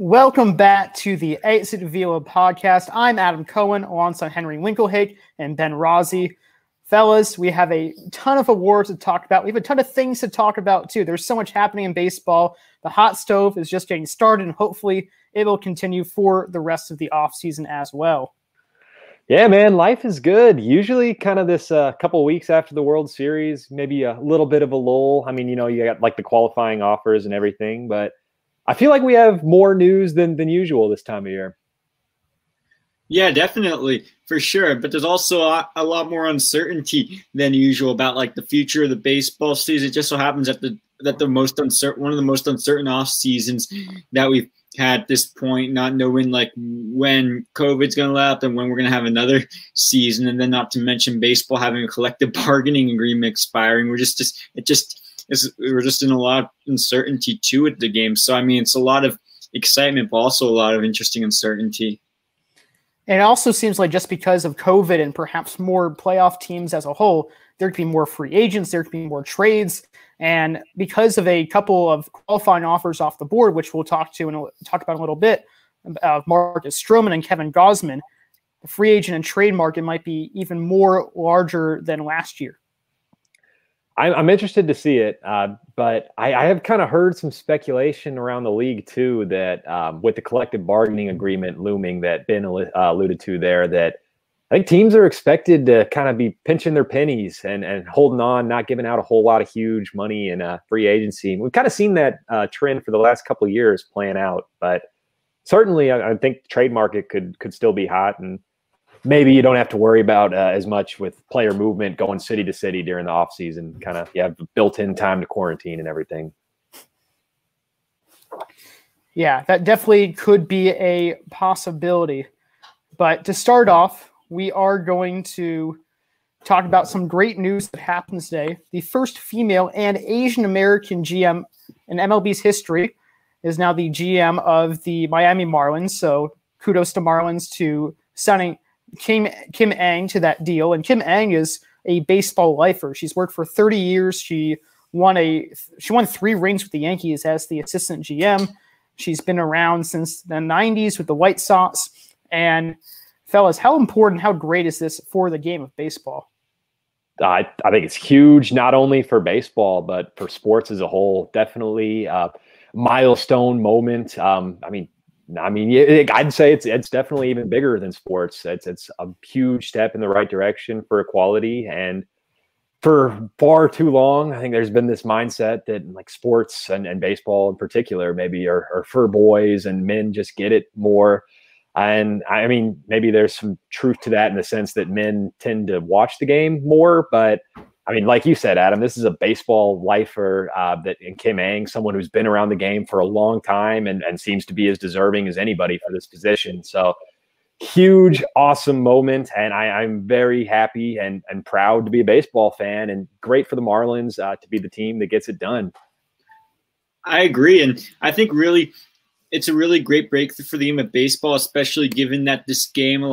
Welcome back to the Exit Velo podcast. I'm Adam Cohen alongside Henry Winkelhake and Ben Rossi. Fellas, we have a ton of awards to talk about. We have a ton of things to talk about too. There's so much happening in baseball. The hot stove is just getting started, and hopefully it will continue for the rest of the offseason as well. Yeah, man, life is good. Usually kind of this couple of weeks after the World Series, maybe a little bit of a lull. I mean, you got like the qualifying offers and everything, but I feel like we have more news than usual this time of year. Yeah, definitely, for sure. But there's also a lot more uncertainty than usual about like the future of the baseball season. It just so happens that the most uncertain, one of the most uncertain off seasons that we've had at this point, not knowing like when COVID's going to let up and when we're going to have another season, and then not to mention baseball having a collective bargaining agreement expiring. We're just in a lot of uncertainty too at the game. So I mean, it's a lot of excitement, but also a lot of interesting uncertainty. And it also seems like just because of COVID and perhaps more playoff teams as a whole, there could be more free agents, there could be more trades. And because of a couple of qualifying offers off the board, which we'll talk about in a little bit, Marcus Stroman and Kevin Gausman, the free agent and trade market might be even more larger than last year. I'm interested to see it, but I have kind of heard some speculation around the league too that with the collective bargaining agreement looming that Ben alluded to there, that I think teams are expected to kind of be pinching their pennies and holding on, not giving out a whole lot of huge money in free agency. We've kind of seen that trend for the last couple of years playing out, but certainly I think the trade market could still be hot, and maybe you don't have to worry about as much with player movement going city to city during the off season. Kind of, you have built-in time to quarantine and everything. Yeah, that definitely could be a possibility. But to start off, we are going to talk about some great news that happened today. The first female and Asian American GM in MLB's history is now the GM of the Miami Marlins. So kudos to Marlins to signing Kim Ng to that deal. And Kim Ng is a baseball lifer. She's worked for 30 years. She won 3 rings with the Yankees as the assistant GM. She's been around since the 90s with the White Sox. And fellas, how important, how great is this for the game of baseball? I think it's huge, not only for baseball, but for sports as a whole. Definitely a milestone moment. I'd say it's definitely even bigger than sports. It's a huge step in the right direction for equality. And for far too long, I think there's been this mindset that like sports and baseball in particular maybe are for boys, and men just get it more. And I mean, maybe there's some truth to that in the sense that men tend to watch the game more. But I mean, like you said, Adam, this is a baseball lifer in Kim Ng, someone who's been around the game for a long time and seems to be as deserving as anybody for this position. So huge, awesome moment. And I'm very happy and proud to be a baseball fan, and great for the Marlins to be the team that gets it done. I agree. And I think really it's a really great breakthrough for the game of baseball, especially given that this game,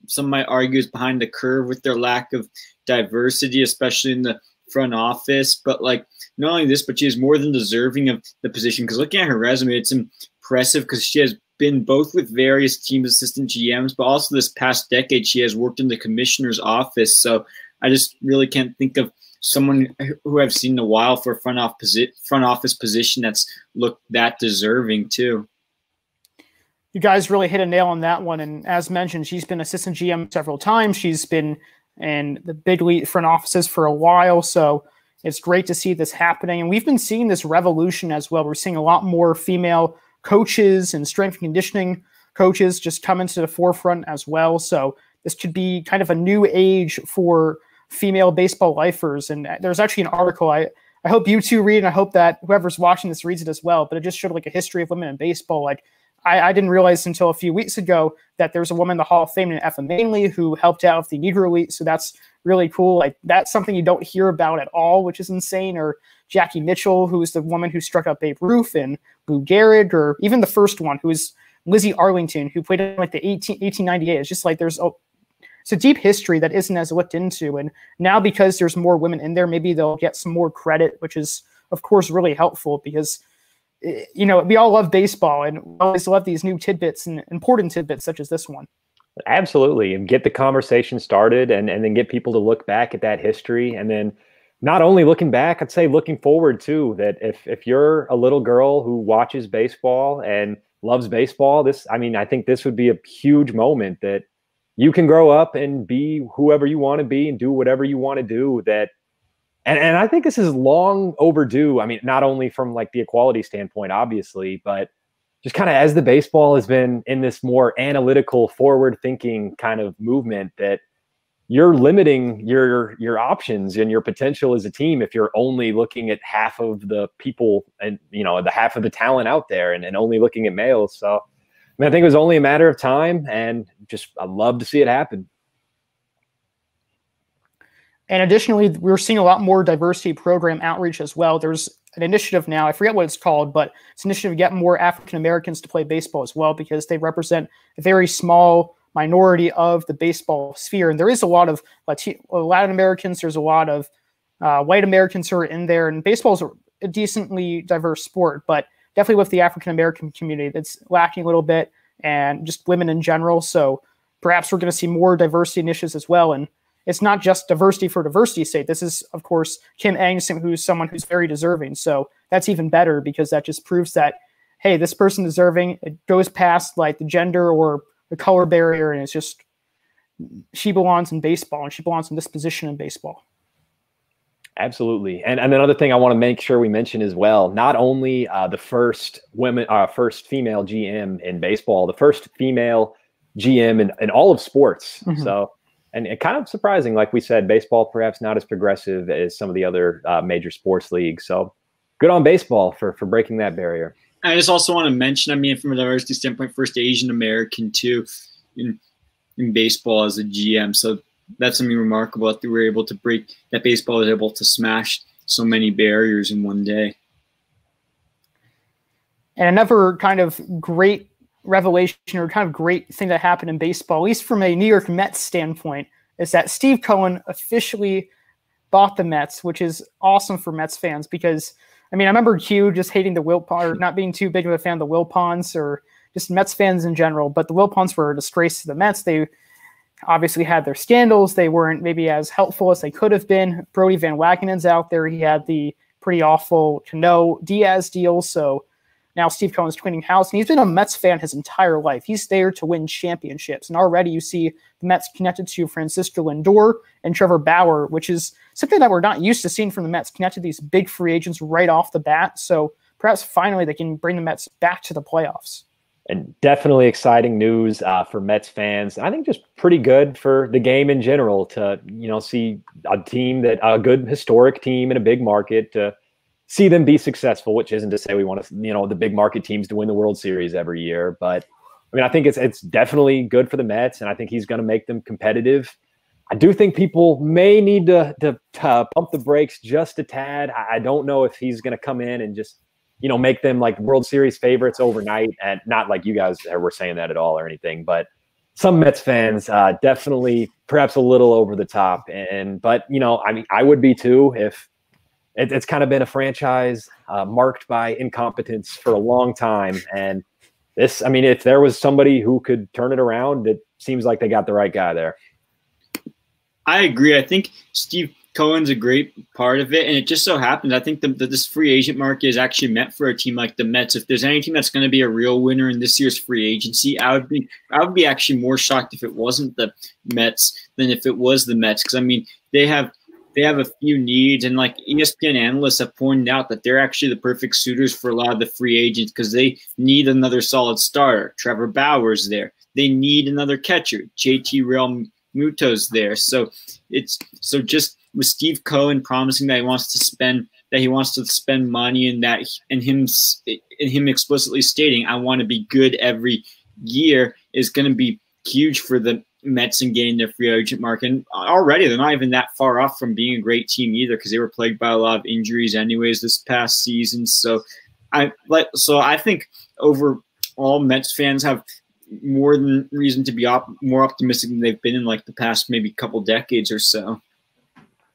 some might argue, is behind the curve with their lack of diversity, especially in the front office. But like, not only this, but she is more than deserving of the position, because looking at her resume, it's impressive because she has been both with various team assistant GMs, but also this past decade she has worked in the commissioner's office. So I just really can't think of someone who I've seen in a while for a front office position that's looked that deserving too. You guys really hit a nail on that one. And as mentioned, she's been assistant GM several times. She's been in the big league front offices for a while. So it's great to see this happening. And we've been seeing this revolution as well. We're seeing a lot more female coaches and strength and conditioning coaches just come into the forefront as well. So this could be kind of a new age for female baseball lifers. And there's actually an article I hope you two read, and I hope that whoever's watching this reads it as well. But it just showed like a history of women in baseball. Like, I didn't realize until a few weeks ago that there's a woman in the Hall of Fame named Effa Manley who helped out with the Negro Elite. So that's really cool. Like, that's something you don't hear about at all, which is insane. Or Jackie Mitchell, who is the woman who struck out Babe Ruth, and Lou Gehrig, or even the first one, who is Lizzie Arlington, who played in like the 1898. It's just like it's a deep history that isn't as looked into. And now because there's more women in there, maybe they'll get some more credit, which is, of course, really helpful, because you know, we all love baseball and we always love these new tidbits and important tidbits such as this one. Absolutely. And get the conversation started and then get people to look back at that history. And then not only looking back, I'd say looking forward too, that if you're a little girl who watches baseball and loves baseball, I think this would be a huge moment that you can grow up and be whoever you want to be and do whatever you want to do. And I think this is long overdue. I mean, not only from like the equality standpoint, obviously, but just kind of as the baseball has been in this more analytical, forward-thinking kind of movement, that you're limiting your options and your potential as a team if you're only looking at half of the people and, you know, the half of the talent out there and only looking at males. So, I mean, I think it was only a matter of time, and just I'd love to see it happen. And additionally, we're seeing a lot more diversity program outreach as well. There's an initiative now, I forget what it's called, but it's an initiative to get more African Americans to play baseball as well, because they represent a very small minority of the baseball sphere. And there is a lot of Latin Americans, there's a lot of white Americans who are in there, and baseball is a decently diverse sport, but definitely with the African American community, that's lacking a little bit, and just women in general. So perhaps we're going to see more diversity initiatives as well. And it's not just diversity for diversity's sake. This is, of course, Kim Anderson, who's someone who's very deserving. So that's even better, because that just proves that, hey, this person deserving, it goes past like the gender or the color barrier, and it's just, she belongs in baseball, and she belongs in this position in baseball. Absolutely. And another thing I want to make sure we mention as well, not only the first female GM in baseball, the first female GM in all of sports. Mm-hmm. So, and it kind of surprising, like we said, baseball perhaps not as progressive as some of the other major sports leagues. So good on baseball for breaking that barrier. I just also want to mention, I mean, from a diversity standpoint, first Asian American too in baseball as a GM. So that's something remarkable that we were able to break, that baseball was able to smash so many barriers in one day. And another kind of great revelation, or kind of great thing that happened in baseball, at least from a New York Mets standpoint, is that Steve Cohen officially bought the Mets, which is awesome for Mets fans, because I mean, I remember Q just hating the Wilpons, or not being too big of a fan of the Wilpons, or just Mets fans in general, but the Wilpons were a disgrace to the Mets. They obviously had their scandals. They weren't maybe as helpful as they could have been. Brody Van Wagenen's out there. He had the pretty awful Cano Diaz deal. So now Steve Cohen's cleaning house, and he's been a Mets fan his entire life. He's there to win championships. And already you see the Mets connected to Francisco Lindor and Trevor Bauer, which is something that we're not used to seeing from the Mets, connected to these big free agents right off the bat. So perhaps finally they can bring the Mets back to the playoffs. And definitely exciting news for Mets fans. I think just pretty good for the game in general to, you know, see a team that a good historic team in a big market, to see them be successful, which isn't to say we want to, you know, the big market teams to win the World Series every year. But I mean, I think it's definitely good for the Mets, and I think he's going to make them competitive. I do think people may need to pump the brakes just a tad. I don't know if he's going to come in and just, you know, make them like World Series favorites overnight, and not like you guys were saying that at all or anything, but some Mets fans definitely perhaps a little over the top. But, you know, I mean, I would be too if it's kind of been a franchise marked by incompetence for a long time. And this, I mean, if there was somebody who could turn it around, it seems like they got the right guy there. I agree. I think Steve Cohen's a great part of it, and it just so happens I think that this free agent market is actually meant for a team like the Mets. If there's any team that's going to be a real winner in this year's free agency, I would be actually more shocked if it wasn't the Mets than if it was the Mets, because I mean they have a few needs, and like ESPN analysts have pointed out that they're actually the perfect suitors for a lot of the free agents, because they need another solid starter. Trevor Bauer's there. They need another catcher. JT Realmuto's there. So just with Steve Cohen promising that he wants to spend money, and him explicitly stating, I want to be good every year, is going to be huge for the Mets and getting their free agent market. And already they're not even that far off from being a great team either, because they were plagued by a lot of injuries anyways this past season. So I think overall Mets fans have more than reason to be more optimistic than they've been in like the past maybe couple decades or so.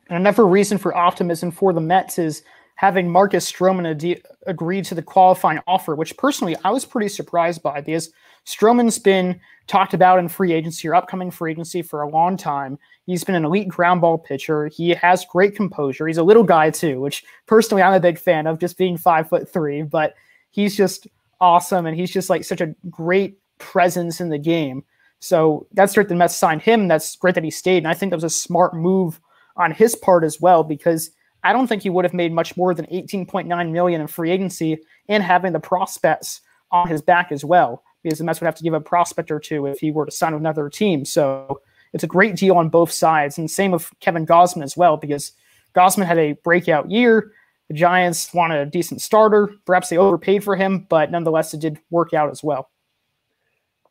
And another reason for optimism for the Mets is having Marcus Stroman agree to the qualifying offer, which personally I was pretty surprised by, because Stroman's been talked about in free agency or upcoming free agency for a long time. He's been an elite ground ball pitcher. He has great composure. He's a little guy too, which personally I'm a big fan of, just being 5'3", but he's just awesome. And he's just like such a great presence in the game. So that's great that the Mets signed him. That's great that he stayed. And I think that was a smart move on his part as well, because I don't think he would have made much more than $18.9 million in free agency and having the prospects on his back as well, because the Mets would have to give a prospect or two if he were to sign with another team. So it's a great deal on both sides. And same with Kevin Gausman as well, because Gausman had a breakout year. The Giants wanted a decent starter. Perhaps they overpaid for him, but nonetheless, it did work out as well.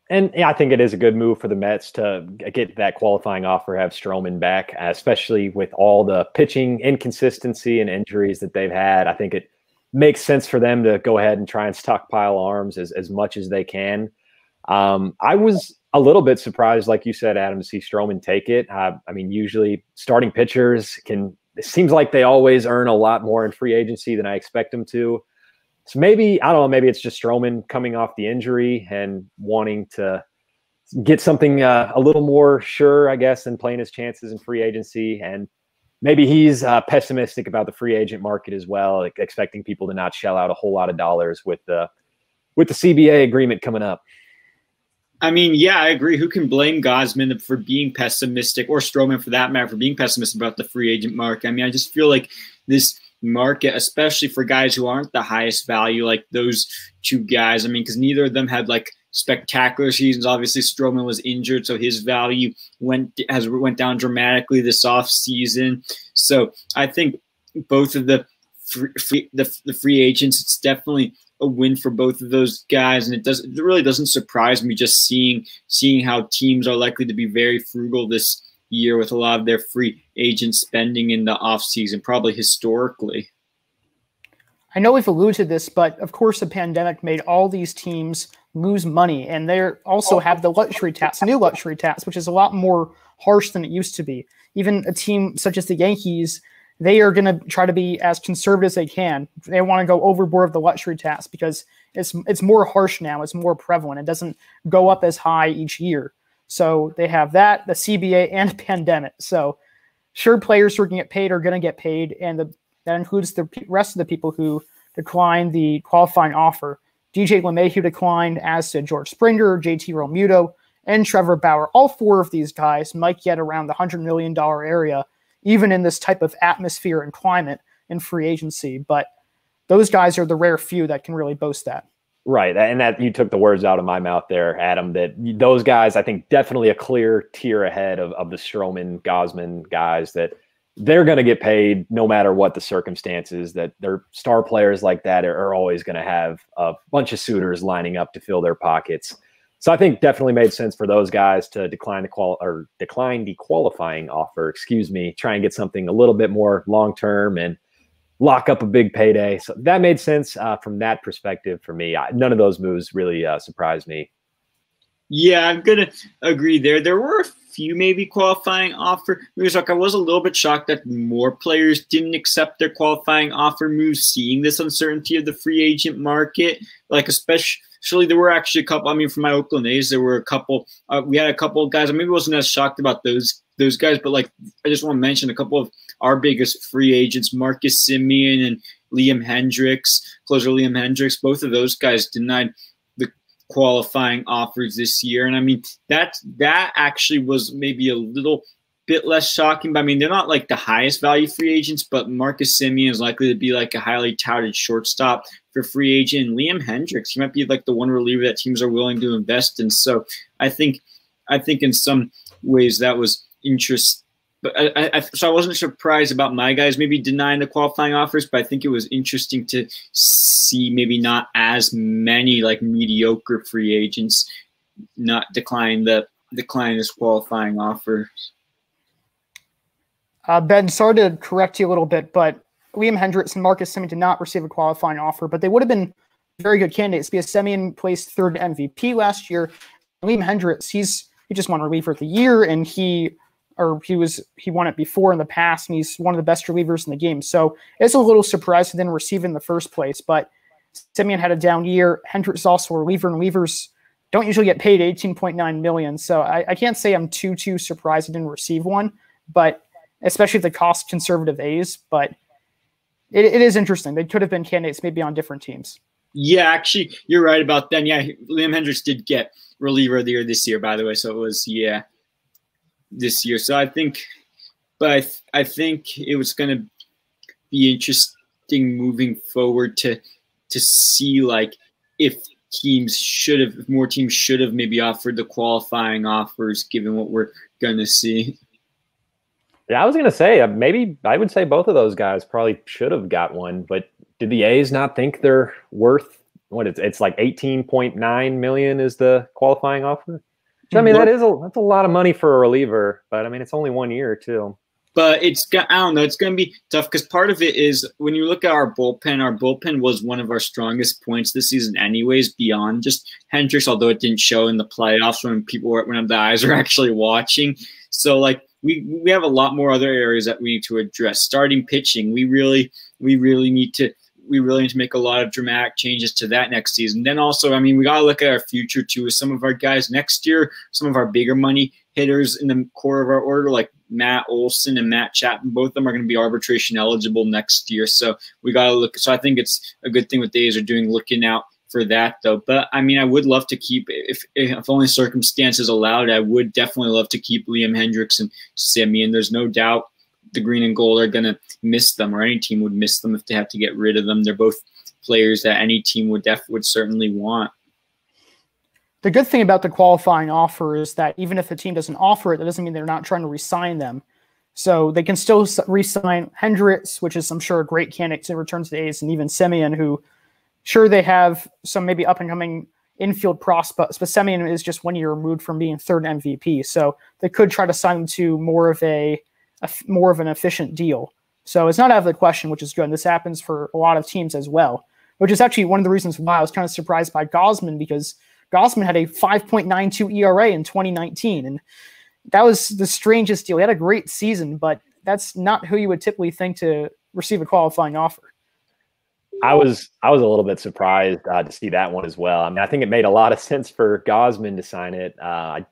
And yeah, I think it is a good move for the Mets to get that qualifying offer, have Stroman back, especially with all the pitching inconsistency and injuries that they've had. I think it makes sense for them to go ahead and try and stockpile arms as much as they can. I was a little bit surprised, like you said, Adam, to see Stroman take it. I mean, usually starting pitchers it seems like they always earn a lot more in free agency than I expect them to. So maybe, I don't know, maybe it's just Stroman coming off the injury and wanting to get something a little more sure, I guess, than playing his chances in free agency. And maybe he's pessimistic about the free agent market as well, like expecting people to not shell out a whole lot of dollars with the CBA agreement coming up. I mean, yeah, I agree. Who can blame Gausman for being pessimistic, or Stroman for that matter, for being pessimistic about the free agent market? I mean, I just feel like this market, especially for guys who aren't the highest value, like those two guys. I mean, because neither of them had like spectacular seasons. Obviously, Stroman was injured, so his value went down dramatically this off season. So I think both of the free agents, it's definitely a win for both of those guys, and it really doesn't surprise me just seeing how teams are likely to be very frugal this year with a lot of their free agent spending in the offseason, probably historically. I know we've alluded to this, but of course the pandemic made all these teams lose money, and they also have the luxury tax, new luxury tax, which is a lot more harsh than it used to be. Even a team such as the Yankees, they are going to try to be as conservative as they can. They want to go overboard with the luxury tax because it's more harsh now. It's more prevalent. It doesn't go up as high each year. So they have that, the CBA, and pandemic. So sure, players who are going to get paid are going to get paid, and that includes the rest of the people who declined the qualifying offer. DJ LeMahieu declined, as did George Springer, JT Realmuto, and Trevor Bauer. All four of these guys might get around the $100 million area, even in this type of atmosphere and climate in free agency. But those guys are the rare few that can really boast that. Right. And that you took the words out of my mouth there, Adam, that those guys, I think definitely a clear tier ahead of the Stroman, Gausman guys, that they're going to get paid no matter what the circumstances, that their star players like that are always going to have a bunch of suitors lining up to fill their pockets. So I think definitely made sense for those guys to decline the qualifying offer, try and get something a little bit more long-term and lock up a big payday. So that made sense from that perspective for me. None of those moves really surprised me. Yeah, I'm going to agree there. There were a few maybe qualifying offer moves. Like I was a little bit shocked that more players didn't accept their qualifying offer moves, seeing this uncertainty of the free agent market. Like especially there were actually a couple. I mean, for my Oakland A's, there were a couple. We had a couple of guys. I maybe wasn't as shocked about those guys, but like I just want to mention a couple of our biggest free agents, Marcus Semien and Liam Hendricks, closer Liam Hendricks. Both of those guys denied the qualifying offers this year. And I mean, that actually was maybe a little bit less shocking. But I mean, they're not like the highest value free agents, but Marcus Semien is likely to be like a highly touted shortstop for free agent. And Liam Hendricks, he might be like the one reliever that teams are willing to invest in. So I think in some ways that was interesting. But so I wasn't surprised about my guys maybe denying the qualifying offers, but I think it was interesting to see maybe not as many like mediocre free agents not decline this qualifying offers. Ben, sorry to correct you a little bit, but Liam Hendricks and Marcus Semien did not receive a qualifying offer, but they would have been very good candidates because Semien placed third MVP last year. Liam Hendricks, he just won reliever of the year, and he or he won it before in the past, and he's one of the best relievers in the game. So it's a little surprised he didn't receive in the first place. But Semien had a down year. Hendricks is also a reliever, and relievers don't usually get paid $18.9 million. So I can't say I'm too surprised he didn't receive one, but especially the cost conservative A's. But it is interesting. They could have been candidates maybe on different teams. Yeah, actually, you're right about that. Yeah, Liam Hendricks did get reliever of the year this year, by the way. So it was, this year. So I think, but I think it was going to be interesting moving forward to see like if more teams should have maybe offered the qualifying offers given what we're going to see. Yeah, I was going to say maybe I would say both of those guys probably should have got one, but did the A's not think they're worth what it's like 18.9 million is the qualifying offer? I mean, that's a lot of money for a reliever, but I mean, it's only 1 year too. But I don't know, it's going to be tough because part of it is when you look at our bullpen was one of our strongest points this season anyways, beyond just Hendricks, although it didn't show in the playoffs when the eyes are actually watching. So like we have a lot more other areas that we need to address. Starting pitching, we really need to make a lot of dramatic changes to that next season. Then also, I mean, we got to look at our future too. With some of our guys next year, some of our bigger money hitters in the core of our order, like Matt Olson and Matt Chapman, both of them are going to be arbitration eligible next year. So we got to look. So I think it's a good thing what the A's are doing, looking out for that though. But I mean, I would love to keep, if only circumstances allowed, I would definitely love to keep Liam Hendricks and Semien. There's no doubt the green and gold are going to miss them, or any team would miss them if they have to get rid of them. They're both players that any team would certainly want. The good thing about the qualifying offer is that even if the team doesn't offer it, that doesn't mean they're not trying to re-sign them. So they can still re-sign Hendricks, which is, I'm sure, a great candidate to return to the A's, and even Semien, who, sure, they have some maybe up-and-coming infield prospects, but Semien is just 1 year removed from being third MVP. So they could try to sign him to more of an efficient deal. So it's not out of the question, which is good. And this happens for a lot of teams as well, which is actually one of the reasons why I was kind of surprised by Gausman, because Gausman had a 5.92 ERA in 2019. And that was the strangest deal. He had a great season, but that's not who you would typically think to receive a qualifying offer. I was a little bit surprised to see that one as well. I mean, I think it made a lot of sense for Gausman to sign it. I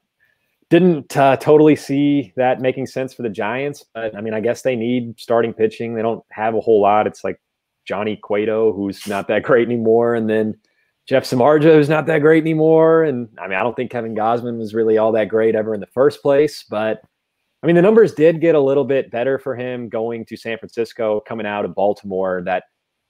didn't totally see that making sense for the Giants, but I mean, I guess they need starting pitching. They don't have a whole lot. It's like Johnny Cueto, who's not that great anymore, and then Jeff Samardzija, who's not that great anymore. And I mean, I don't think Kevin Gausman was really all that great ever in the first place, but I mean, the numbers did get a little bit better for him going to San Francisco, coming out of Baltimore, that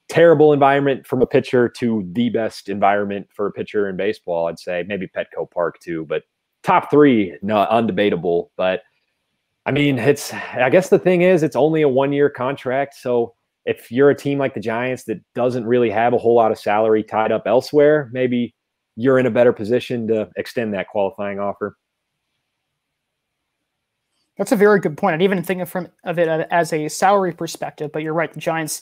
terrible environment from a pitcher to the best environment for a pitcher in baseball. I'd say maybe Petco Park too, but top three, no, undebatable. But I mean, I guess the thing is, it's only a 1 year contract. So if you're a team like the Giants that doesn't really have a whole lot of salary tied up elsewhere, maybe you're in a better position to extend that qualifying offer. That's a very good point. I didn't even think of it as a salary perspective, but you're right. The Giants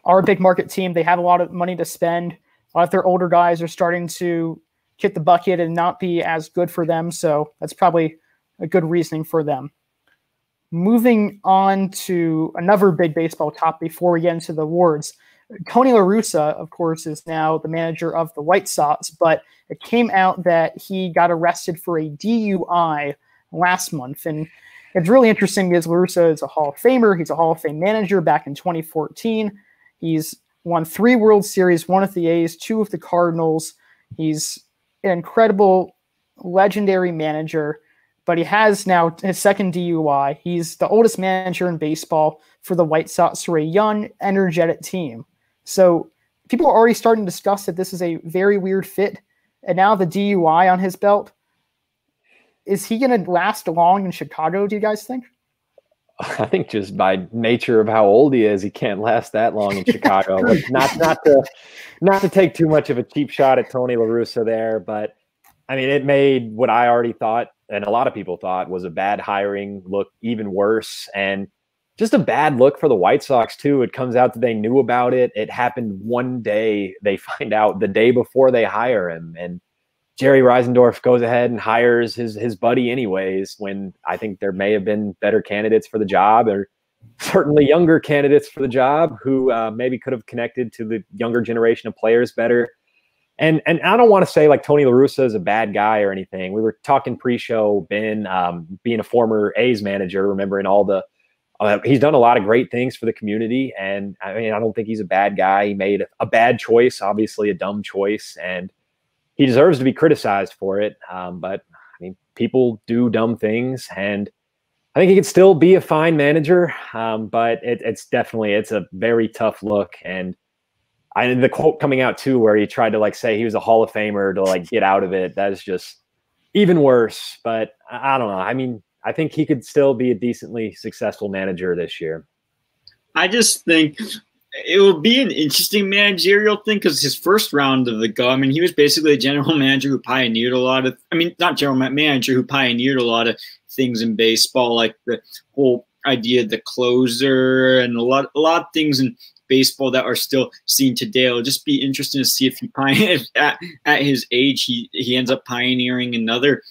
are a big market team. They have a lot of money to spend. A lot of their older guys are starting to kick the bucket and not be as good for them. So that's probably a good reasoning for them. Moving on to another big baseball topic before we get into the awards. Tony La Russa, of course, is now the manager of the White Sox, but it came out that he got arrested for a DUI last month. And it's really interesting because La Russa is a Hall of Famer. He's a Hall of Fame manager back in 2014. He's won 3 World Series, 1 with the A's, 2 with the Cardinals. He's an incredible, legendary manager, but he has now his second DUI. He's the oldest manager in baseball for the White Sox, for a young, energetic team. So people are already starting to discuss that this is a very weird fit. And now the DUI on his belt. Is he going to last long in Chicago, do you guys think? I think just by nature of how old he is, he can't last that long in Chicago. not to take too much of a cheap shot at Tony La Russa there, but I mean, it made what I already thought, and a lot of people thought, was a bad hiring look even worse, and just a bad look for the White Sox too. It comes out that they knew about it. It happened one day. They find out the day before they hire him, and Jerry Reisendorf goes ahead and hires his buddy anyways, when I think there may have been better candidates for the job, or certainly younger candidates for the job who maybe could have connected to the younger generation of players better. And I don't want to say like Tony La Russa is a bad guy or anything. We were talking pre-show, Ben, being a former A's manager, remembering all the he's done a lot of great things for the community. And I mean, I don't think he's a bad guy. He made a bad choice, obviously a dumb choice, and he deserves to be criticized for it. But I mean, people do dumb things, and I think he could still be a fine manager. But it's a very tough look. And the quote coming out too, where he tried to like say he was a Hall of Famer to like get out of it, that is just even worse. But I don't know. I mean, I think he could still be a decently successful manager this year. I just think it will be an interesting managerial thing, because his first round of the go, I mean, he was basically a general manager who pioneered a lot of, I mean, not general manager, who pioneered a lot of things in baseball, like the whole idea of the closer and a lot of things in baseball that are still seen today. It'll just be interesting to see if he at his age he ends up pioneering another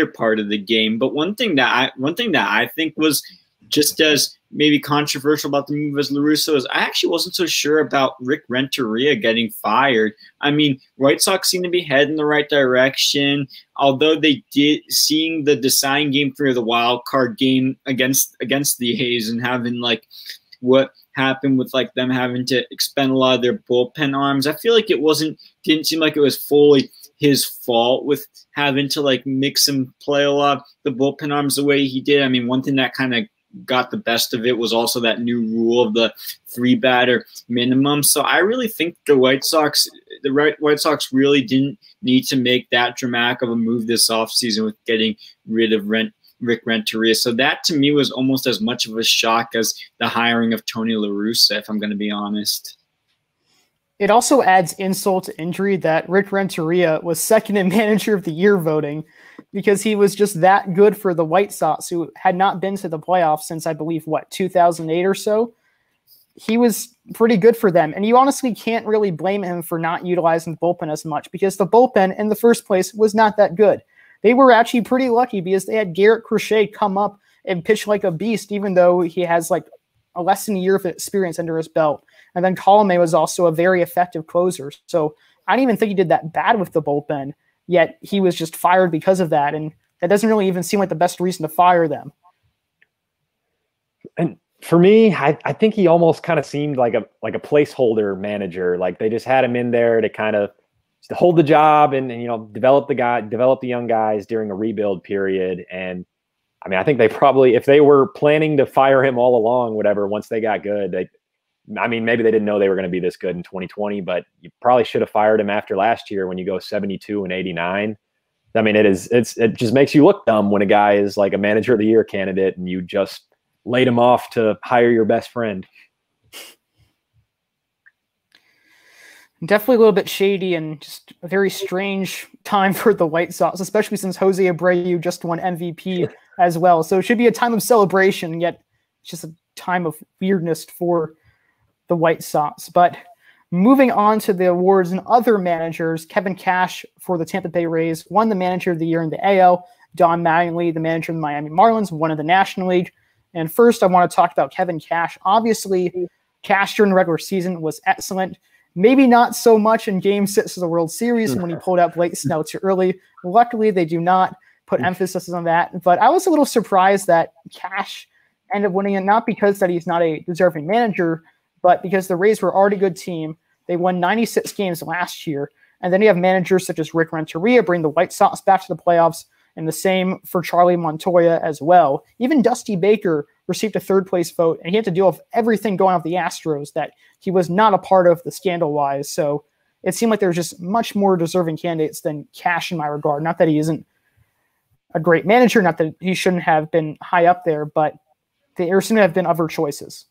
part of the game. But one thing that I think was just as maybe controversial about the move as La Russa is, I actually wasn't so sure about Rick Renteria getting fired. I mean, White Sox seem to be heading in the right direction, although they did, seeing the deciding game for the wild card game against the A's and having like what happened with like them having to expend a lot of their bullpen arms. I feel like didn't seem like it was fully his fault with having to like mix and play a lot of the bullpen arms the way he did. I mean, one thing that kind of got the best of it was also that new rule of the 3-batter minimum. So I really think the White Sox really didn't need to make that dramatic of a move this offseason with getting rid of Rick Renteria. So that to me was almost as much of a shock as the hiring of Tony La Russa, if I'm going to be honest. It also adds insult to injury that Rick Renteria was second in Manager of the Year voting, because he was just that good for the White Sox, who had not been to the playoffs since, I believe, 2008 or so. He was pretty good for them. And you honestly can't really blame him for not utilizing the bullpen as much, because the bullpen in the first place was not that good. They were actually pretty lucky because they had Garrett Crochet come up and pitch like a beast, even though he has like a less than a year of experience under his belt. And then Colomé was also a very effective closer. So I don't even think he did that bad with the bullpen, yet he was just fired because of that. And that doesn't really even seem like the best reason to fire them. And for me, I think he almost kind of seemed like a placeholder manager. Like they just had him in there to kind of to hold the job and you know, develop the young guys during a rebuild period. And I mean, I think they probably, if they were planning to fire him all along, whatever, once they got good, I mean, maybe they didn't know they were going to be this good in 2020, but you probably should have fired him after last year when you go 72 and 89. I mean, it just makes you look dumb when a guy is like a Manager of the Year candidate and you just laid him off to hire your best friend. Definitely a little bit shady and just a very strange time for the White Sox, especially since Jose Abreu just won MVP as well. So it should be a time of celebration, yet it's just a time of weirdness for the White Sox. But moving on to the awards and other managers, Kevin Cash for the Tampa Bay Rays won the Manager of the Year in the AL. Don Mattingly, the manager of the Miami Marlins, won in the National League. And first, I want to talk about Kevin Cash. Obviously, Cash during the regular season was excellent. Maybe not so much in Game 6 of the World Series when he pulled out Blake Snell too early. Luckily, they do not put emphasis on that. But I was a little surprised that Cash ended up winning it, not because that he's not a deserving manager, but because the Rays were already a good team. They won 96 games last year. And then you have managers such as Rick Renteria bring the White Sox back to the playoffs, and the same for Charlie Montoya as well. Even Dusty Baker received a third-place vote, and he had to deal with everything going on with the Astros that he was not a part of the scandal-wise. So it seemed like there was just much more deserving candidates than Cash in my regard. Not that he isn't a great manager, not that he shouldn't have been high up there, but there seem to have been other choices.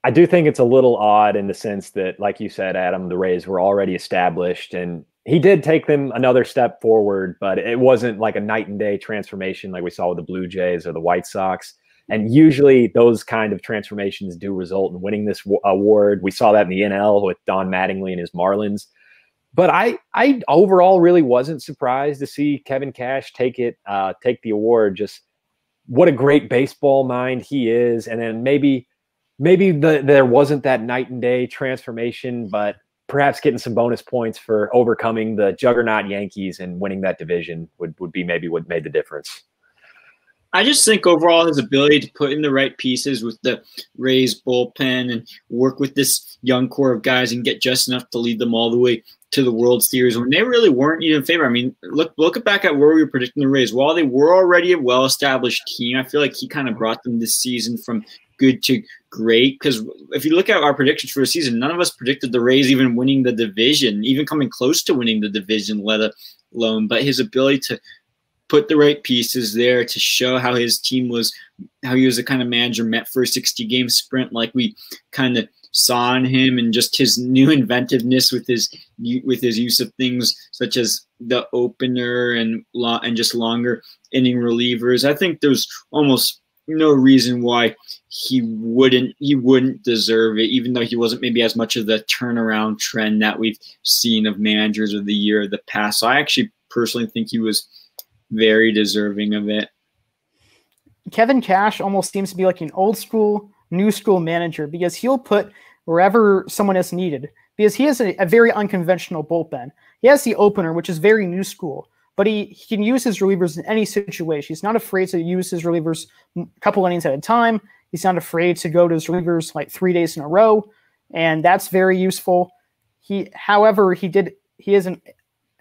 I do think it's a little odd in the sense that, like you said, Adam, the Rays were already established, and he did take them another step forward, but it wasn't like a night and day transformation like we saw with the Blue Jays or the White Sox. And usually those kind of transformations do result in winning this award. We saw that in the NL with Don Mattingly and his Marlins. But I overall really wasn't surprised to see Kevin Cash take the award. Just what a great baseball mind he is. And then maybe there wasn't that night and day transformation, but perhaps getting some bonus points for overcoming the juggernaut Yankees and winning that division would be maybe what made the difference. I just think overall his ability to put in the right pieces with the Rays bullpen and work with this young core of guys and get just enough to lead them all the way to the World Series when they really weren't even in favor. I mean, look back at where we were predicting the Rays. While they were already a well-established team, I feel like he kind of brought them this season from good to great. Because if you look at our predictions for the season, none of us predicted the Rays even winning the division, even coming close to winning the division, let alone. But his ability to put the right pieces there to show how his team was, how he was the kind of manager meant for a 60-game sprint, like we kind of saw in him, and just his new inventiveness with his use of things such as the opener and just longer inning relievers. I think there's almost no reason why he wouldn't deserve it, even though he wasn't maybe as much of the turnaround trend that we've seen of managers of the year of the past. So I actually personally think he was very deserving of it. Kevin Cash almost seems to be like an old school, new school manager, because he'll put wherever someone is needed, because he has a very unconventional bullpen. He has the opener, which is very new school, but he can use his relievers in any situation. He's not afraid to use his relievers a couple innings at a time. He's not afraid to go to his relievers like 3 days in a row, and that's very useful. However, he isn't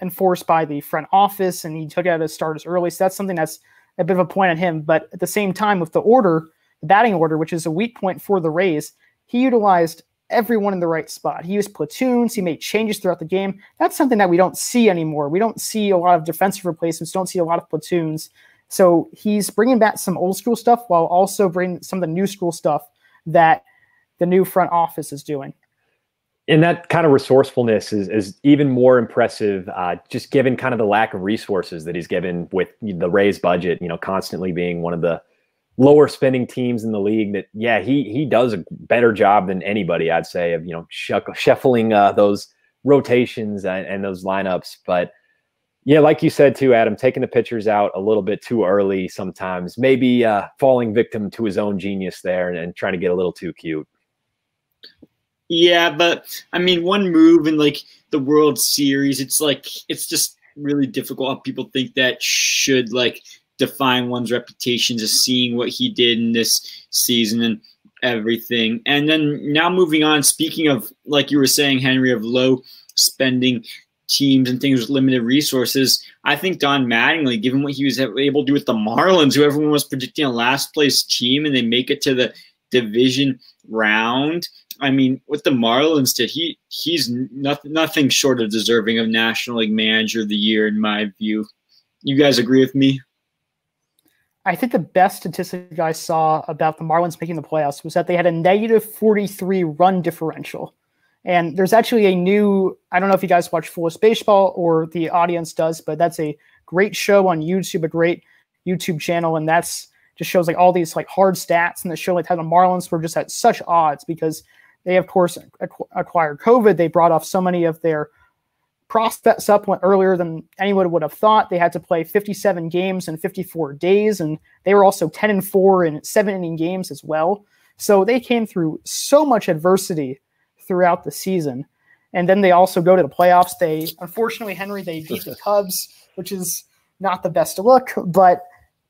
enforced by the front office, and he took out his starters early. So that's something that's a bit of a point on him. But at the same time, with the batting order, which is a weak point for the Rays, he utilized everyone in the right spot. He used platoons. He made changes throughout the game. That's something that we don't see anymore. We don't see a lot of defensive replacements, don't see a lot of platoons. So he's bringing back some old school stuff while also bringing some of the new school stuff that the new front office is doing. And that kind of resourcefulness is even more impressive, just given kind of the lack of resources that he's given with the Rays budget, constantly being one of the lower spending teams in the league. That, yeah, he does a better job than anybody, I'd say, of, shuffling those rotations and those lineups. But yeah, like you said too, Adam, taking the pitchers out a little bit too early sometimes, maybe falling victim to his own genius there and trying to get a little too cute. Yeah, but I mean, one move in like the World Series, it's just really difficult how people think that should like define one's reputation, just seeing what he did in this season and everything. And then now moving on, speaking of, like you were saying, Henry, of low spending teams and things with limited resources, I think Don Mattingly, given what he was able to do with the Marlins, who everyone was predicting a last place team, and they make it to the division round. I mean, what the Marlins did, he's nothing short of deserving of National League Manager of the Year, in my view. You guys agree with me? I think the best statistic I saw about the Marlins making the playoffs was that they had a negative 43 run differential. And there's actually a new, I don't know if you guys watch Foolish Baseball or the audience does, but that's a great show on YouTube, a great YouTube channel. And that's just shows like all these like hard stats, and the show like how the Marlins were just at such odds because they, of course, acquired COVID. They brought off so many of their prospects up earlier than anyone would have thought. They had to play 57 games in 54 days, and they were also 10-4 in 7-inning games as well. So they came through so much adversity throughout the season. And then they also go to the playoffs. Unfortunately, Henry, they beat the Cubs, which is not the best look, but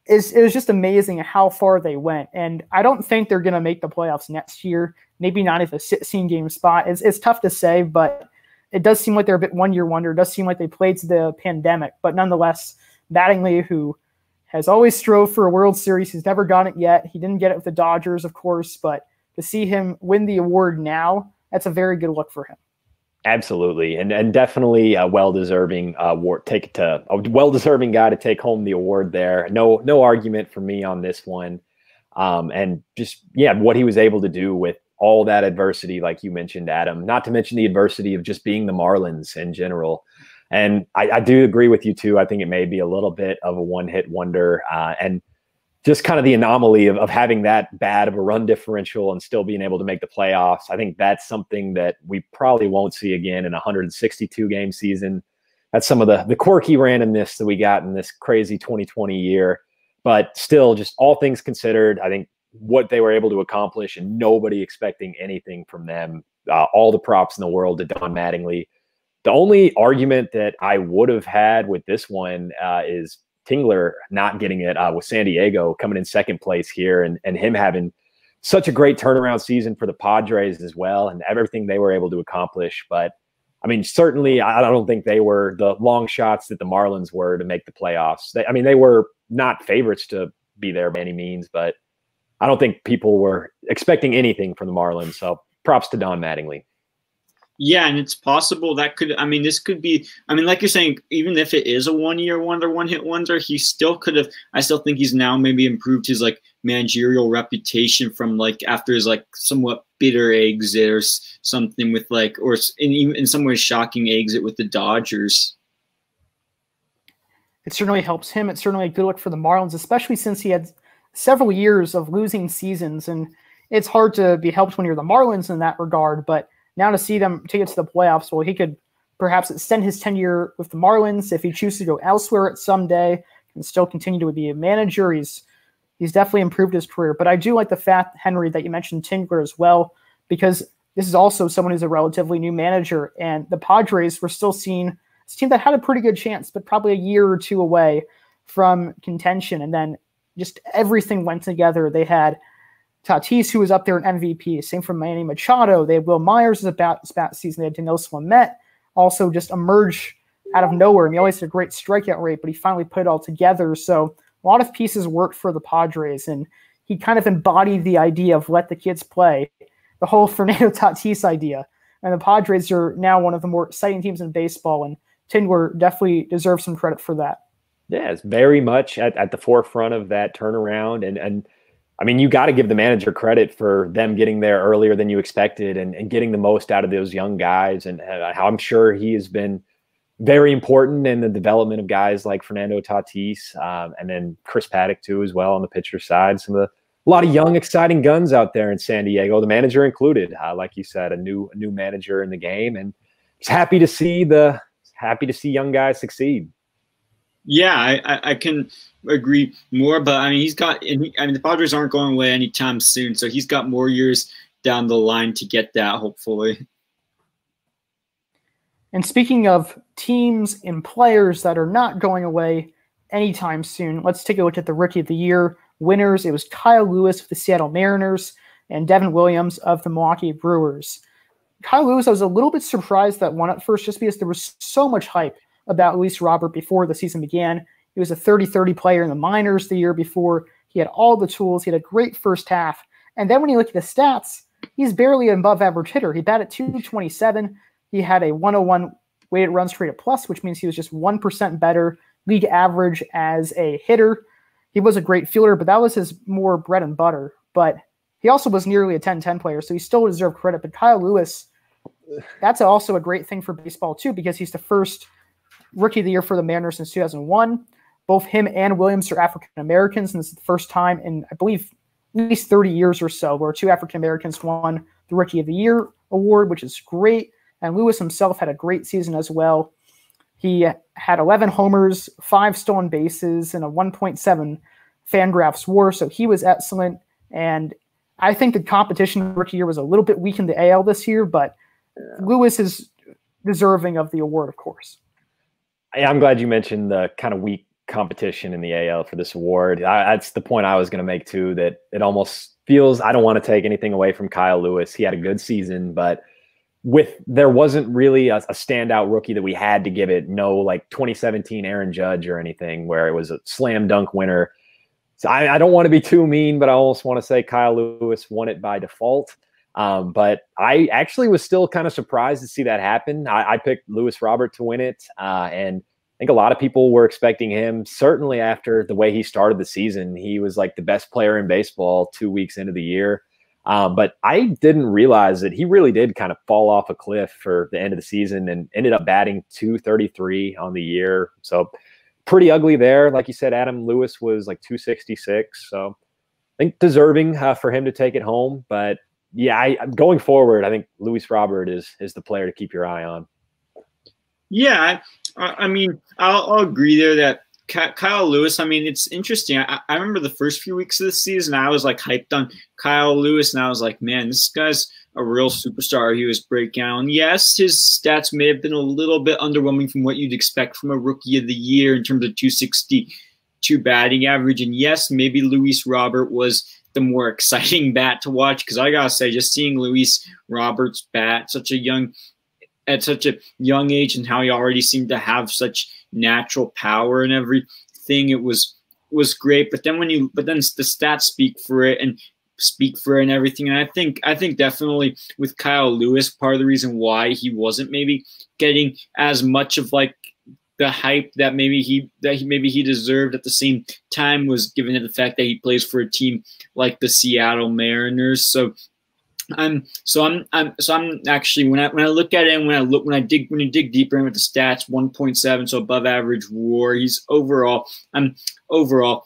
it was just amazing how far they went. And I don't think they're going to make the playoffs next year. Maybe not at the 16-game spot. It's tough to say, but it does seem like they're a bit one-year wonder. It does seem like they played to the pandemic. But nonetheless, Mattingly, who has always strove for a World Series, he's never gotten it yet. He didn't get it with the Dodgers, of course, but to see him win the award now, that's a very good look for him. Absolutely, and definitely a well-deserving award. A well-deserving guy to take home the award there. No argument for me on this one. And just what he was able to do with all that adversity, like you mentioned, Adam. Not to mention the adversity of just being the Marlins in general. And I do agree with you too. I think it may be a little bit of a one-hit wonder, and just kind of the anomaly of having that bad of a run differential and still being able to make the playoffs. I think that's something that we probably won't see again in a 162 game season. That's some of the quirky randomness that we got in this crazy 2020 year. But still, just all things considered, I think what they were able to accomplish and nobody expecting anything from them, all the props in the world to Don Mattingly. The only argument that I would have had with this one is Tingler not getting it with San Diego coming in second place here and him having such a great turnaround season for the Padres as well and everything they were able to accomplish. But I mean, certainly I don't think they were the long shots that the Marlins were to make the playoffs. They were not favorites to be there by any means, but I don't think people were expecting anything from the Marlins. So props to Don Mattingly. Yeah, and it's possible that could, I mean, this could be, I mean, like you're saying, even if it is a one-year wonder, one-hit wonder, he still could have, I still think he's now maybe improved his, like, managerial reputation from, like, after his, like, somewhat bitter exit or something with, like, or in some ways shocking exit with the Dodgers. It certainly helps him. It's certainly a good look for the Marlins, especially since he had several years of losing seasons, and it's hard to be helped when you're the Marlins in that regard, but now to see them take it to the playoffs, well, he could perhaps extend his tenure with the Marlins if he chooses to go elsewhere at someday and still continue to be a manager. He's definitely improved his career. But I do like the fact, Henry, that you mentioned Tingler as well, because this is also someone who's a relatively new manager. And the Padres were still seen as a team that had a pretty good chance, but probably a year or two away from contention. And then just everything went together. They had Tatis, who was up there in MVP. Same for Manny Machado. They had Will Myers as a bat season. They had Dinelson Lamet also just emerge out of nowhere. And he always had a great strikeout rate, but he finally put it all together. So a lot of pieces worked for the Padres, and he kind of embodied the idea of let the kids play, the whole Fernando Tatis idea. And the Padres are now one of the more exciting teams in baseball, and Tingler definitely deserves some credit for that. Yeah, it's very much at the forefront of that turnaround. And I mean, you got to give the manager credit for them getting there earlier than you expected and getting the most out of those young guys. And I'm sure he has been very important in the development of guys like Fernando Tatis and then Chris Paddock too, as well on the pitcher side. A lot of young, exciting guns out there in San Diego, the manager included. Like you said, a new manager in the game, and just happy to see young guys succeed. Yeah, I can agree more, but I mean, the Padres aren't going away anytime soon, so he's got more years down the line to get that, hopefully. And speaking of teams and players that are not going away anytime soon, let's take a look at the Rookie of the Year winners. It was Kyle Lewis of the Seattle Mariners and Devin Williams of the Milwaukee Brewers. Kyle Lewis, I was a little bit surprised that won at first just because there was so much hype about Luis Robert before the season began. He was a 30-30 player in the minors the year before. He had all the tools. He had a great first half. And then when you look at the stats, he's barely an above-average hitter. He batted .227. He had a 101 weighted runs rate plus, which means he was just 1% better league average as a hitter. He was a great fielder, but that was his more bread and butter. But he also was nearly a 10-10 player, so he still deserved credit. But Kyle Lewis, that's also a great thing for baseball, too, because he's the first Rookie of the Year for the Mariners since 2001. Both him and Williams are African-Americans, and this is the first time in, I believe, at least 30 years or so where two African-Americans won the Rookie of the Year award, which is great. And Lewis himself had a great season as well. He had 11 homers, 5 stolen bases, and a 1.7 Fangraphs WAR, so he was excellent. And I think the competition Rookie Year was a little bit weak in the AL this year, but Lewis is deserving of the award, of course. I'm glad you mentioned the kind of weak competition in the AL for this award. That's the point I was going to make too, that it almost feels, I don't want to take anything away from Kyle Lewis. He had a good season, but there wasn't really a standout rookie that we had to give it. No, like 2017 Aaron Judge or anything where it was a slam dunk winner. So I don't want to be too mean, but I almost want to say Kyle Lewis won it by default. But I actually was still kind of surprised to see that happen. I picked Luis Robert to win it. And I think a lot of people were expecting him, certainly after the way he started the season. He was like the best player in baseball 2 weeks into the year. But I didn't realize that he really did kind of fall off a cliff for the end of the season and ended up batting .233 on the year. So pretty ugly there. Like you said, Adam Lewis was like 266. So I think deserving for him to take it home. But yeah, going forward, I think Luis Robert is the player to keep your eye on. Yeah, I mean, I'll agree there that Kyle Lewis, I mean, it's interesting. I remember the first few weeks of the season, I was like hyped on Kyle Lewis, and I was like, man, this guy's a real superstar. He was breaking out. Yes, his stats may have been a little bit underwhelming from what you'd expect from a rookie of the year in terms of 262 batting average. And yes, maybe Luis Robert was the more exciting bat to watch, because I gotta say, just seeing Luis Robert's bat at such a young age, and how he already seemed to have such natural power and everything, it was great. But then the stats speak for it and everything. And I think definitely with Kyle Lewis, part of the reason why he wasn't maybe getting as much of like the hype that maybe he deserved at the same time was given to the fact that he plays for a team like the Seattle Mariners. So I'm actually, when I look at it, and when you dig deeper into the stats, 1.7, so above average WAR. I'm overall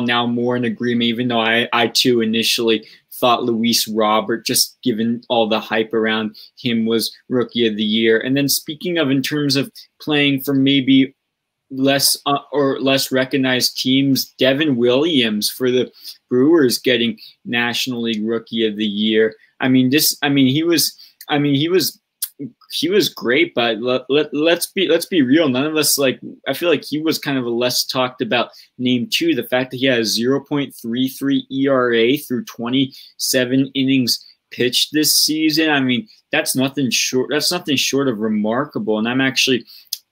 now more in agreement, even though I too initially thought Luis Robert, just given all the hype around him, was rookie of the year. And then speaking of in terms of playing for maybe less recognized teams, Devin Williams for the Brewers getting National League Rookie of the Year. He was great, but let's be real. None of us I feel like he was kind of a less talked about name too. The fact that he has 0.33 ERA through 27 innings pitched this season. I mean, that's nothing short of remarkable. And I'm actually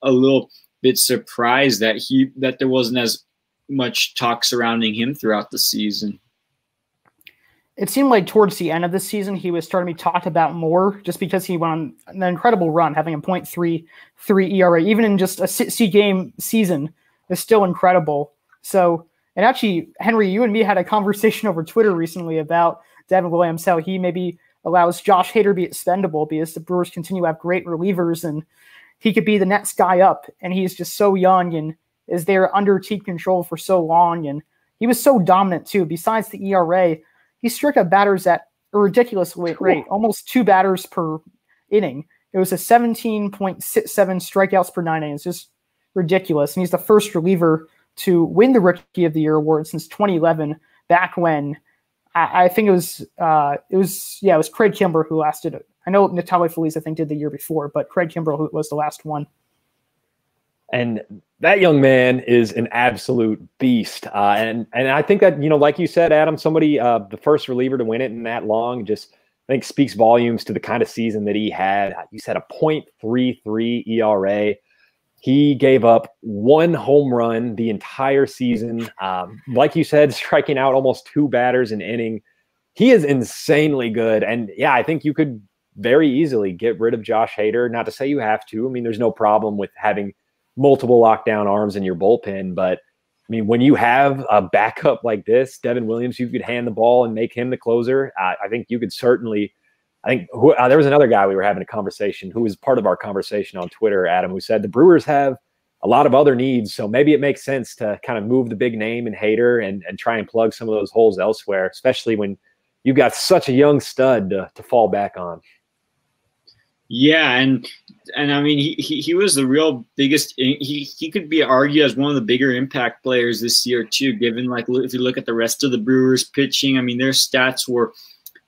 a little bit surprised that there wasn't as much talk surrounding him throughout the season. It seemed like towards the end of the season, he was starting to be talked about more, just because he went on an incredible run, having a 0.33 ERA, even in just a 60-game season, is still incredible. So, and actually, Henry, you and me had a conversation over Twitter recently about Devin Williams, how he maybe allows Josh Hader to be expendable because the Brewers continue to have great relievers, and he could be the next guy up. And he's just so young and is there under team control for so long. And he was so dominant too. Besides the ERA, he struck out batters at a ridiculous rate, almost 2 batters per inning. It was a 17.67 strikeouts per 9 innings. Just ridiculous. And he's the first reliever to win the Rookie of the Year award since 2011, back when I think it was Craig Kimbrell who lasted it. I know Natalie Feliz, I think, did the year before, but Craig Kimbrell was the last one. And that young man is an absolute beast. And I think that, like you said, Adam, somebody, the first reliever to win it in that long, just I think speaks volumes to the kind of season that he had. You said a 0.33 ERA. He gave up 1 home run the entire season. Like you said, striking out almost 2 batters an inning. He is insanely good. And yeah, I think you could very easily get rid of Josh Hader. Not to say you have to. I mean, there's no problem with having multiple lockdown arms in your bullpen. But I mean, when you have a backup like this, Devin Williams, you could hand the ball and make him the closer. I think you could certainly, there was another guy we were having a conversation who was part of our conversation on Twitter, Adam, who said the Brewers have a lot of other needs. So maybe it makes sense to kind of move the big name in Hader and try and plug some of those holes elsewhere, especially when you've got such a young stud to fall back on. Yeah, and I mean, he was the real biggest. He could be argued as one of the bigger impact players this year too. Given if you look at the rest of the Brewers pitching, I mean, their stats were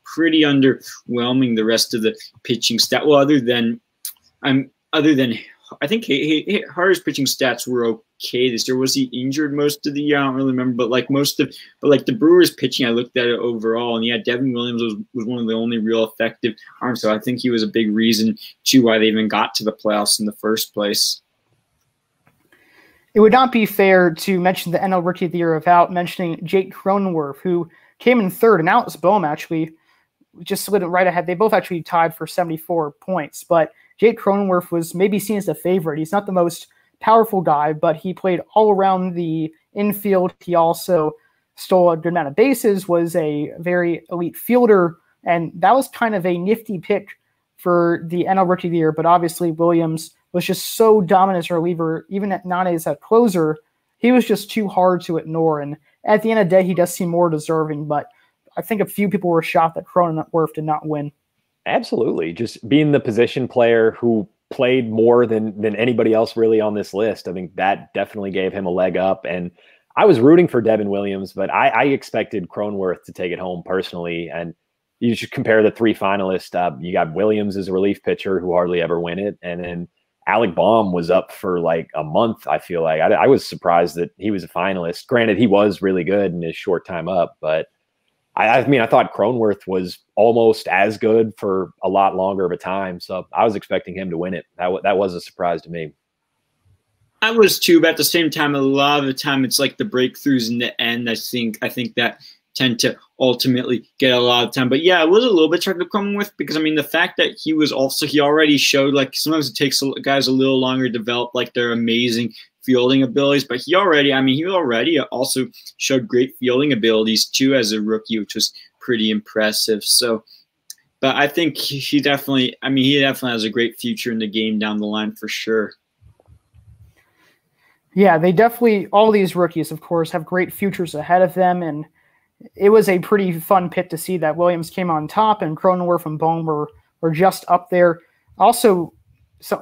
pretty underwhelming. The rest of the pitching stat, well, other than I think Harder's pitching stats were okay this year. Was he injured most of the year? I don't really remember, but the Brewers pitching, I looked at it overall, and yeah, Devin Williams was one of the only real effective arms. So I think he was a big reason too why they even got to the playoffs in the first place. It would not be fair to mention the NL Rookie of the Year without mentioning Jake Cronenworth, who came in third, and Alex Boehm actually just slid it right ahead. They both actually tied for 74 points, but Jake Cronenworth was maybe seen as the favorite. He's not the most powerful guy, but he played all around the infield. He also stole a good amount of bases, was a very elite fielder, and that was kind of a nifty pick for the NL Rookie of the Year. But obviously Williams was just so dominant as a reliever, even not as a closer. He was just too hard to ignore. And at the end of the day, he does seem more deserving. But I think a few people were shocked that Cronenworth did not win. Absolutely. Just being the position player who played more than anybody else really on this list. I think that definitely gave him a leg up. And I was rooting for Devin Williams, but I expected Cronenworth to take it home personally. And you should compare the three finalists. You got Williams as a relief pitcher who hardly ever win it. And then Alec Baum was up for like a month. I feel like I was surprised that he was a finalist. Granted, he was really good in his short time up, but I mean, I thought Cronenworth was almost as good for a lot longer of a time. So I was expecting him to win it. That was a surprise to me. I was too, but at the same time, a lot of the time it's like the breakthroughs in the end. I think that tend to ultimately get a lot of time. But yeah, it was a little bit hard to come with because I mean the fact that he already showed like sometimes it takes guys a little longer to develop like their amazing fielding abilities, but he already also showed great fielding abilities too as a rookie, which was pretty impressive. So, but I think he definitely has a great future in the game down the line for sure. Yeah, they definitely, all these rookies, of course, have great futures ahead of them. And it was a pretty fun pit to see that Williams came on top and Cronenworth and Bohm were just up there. Also,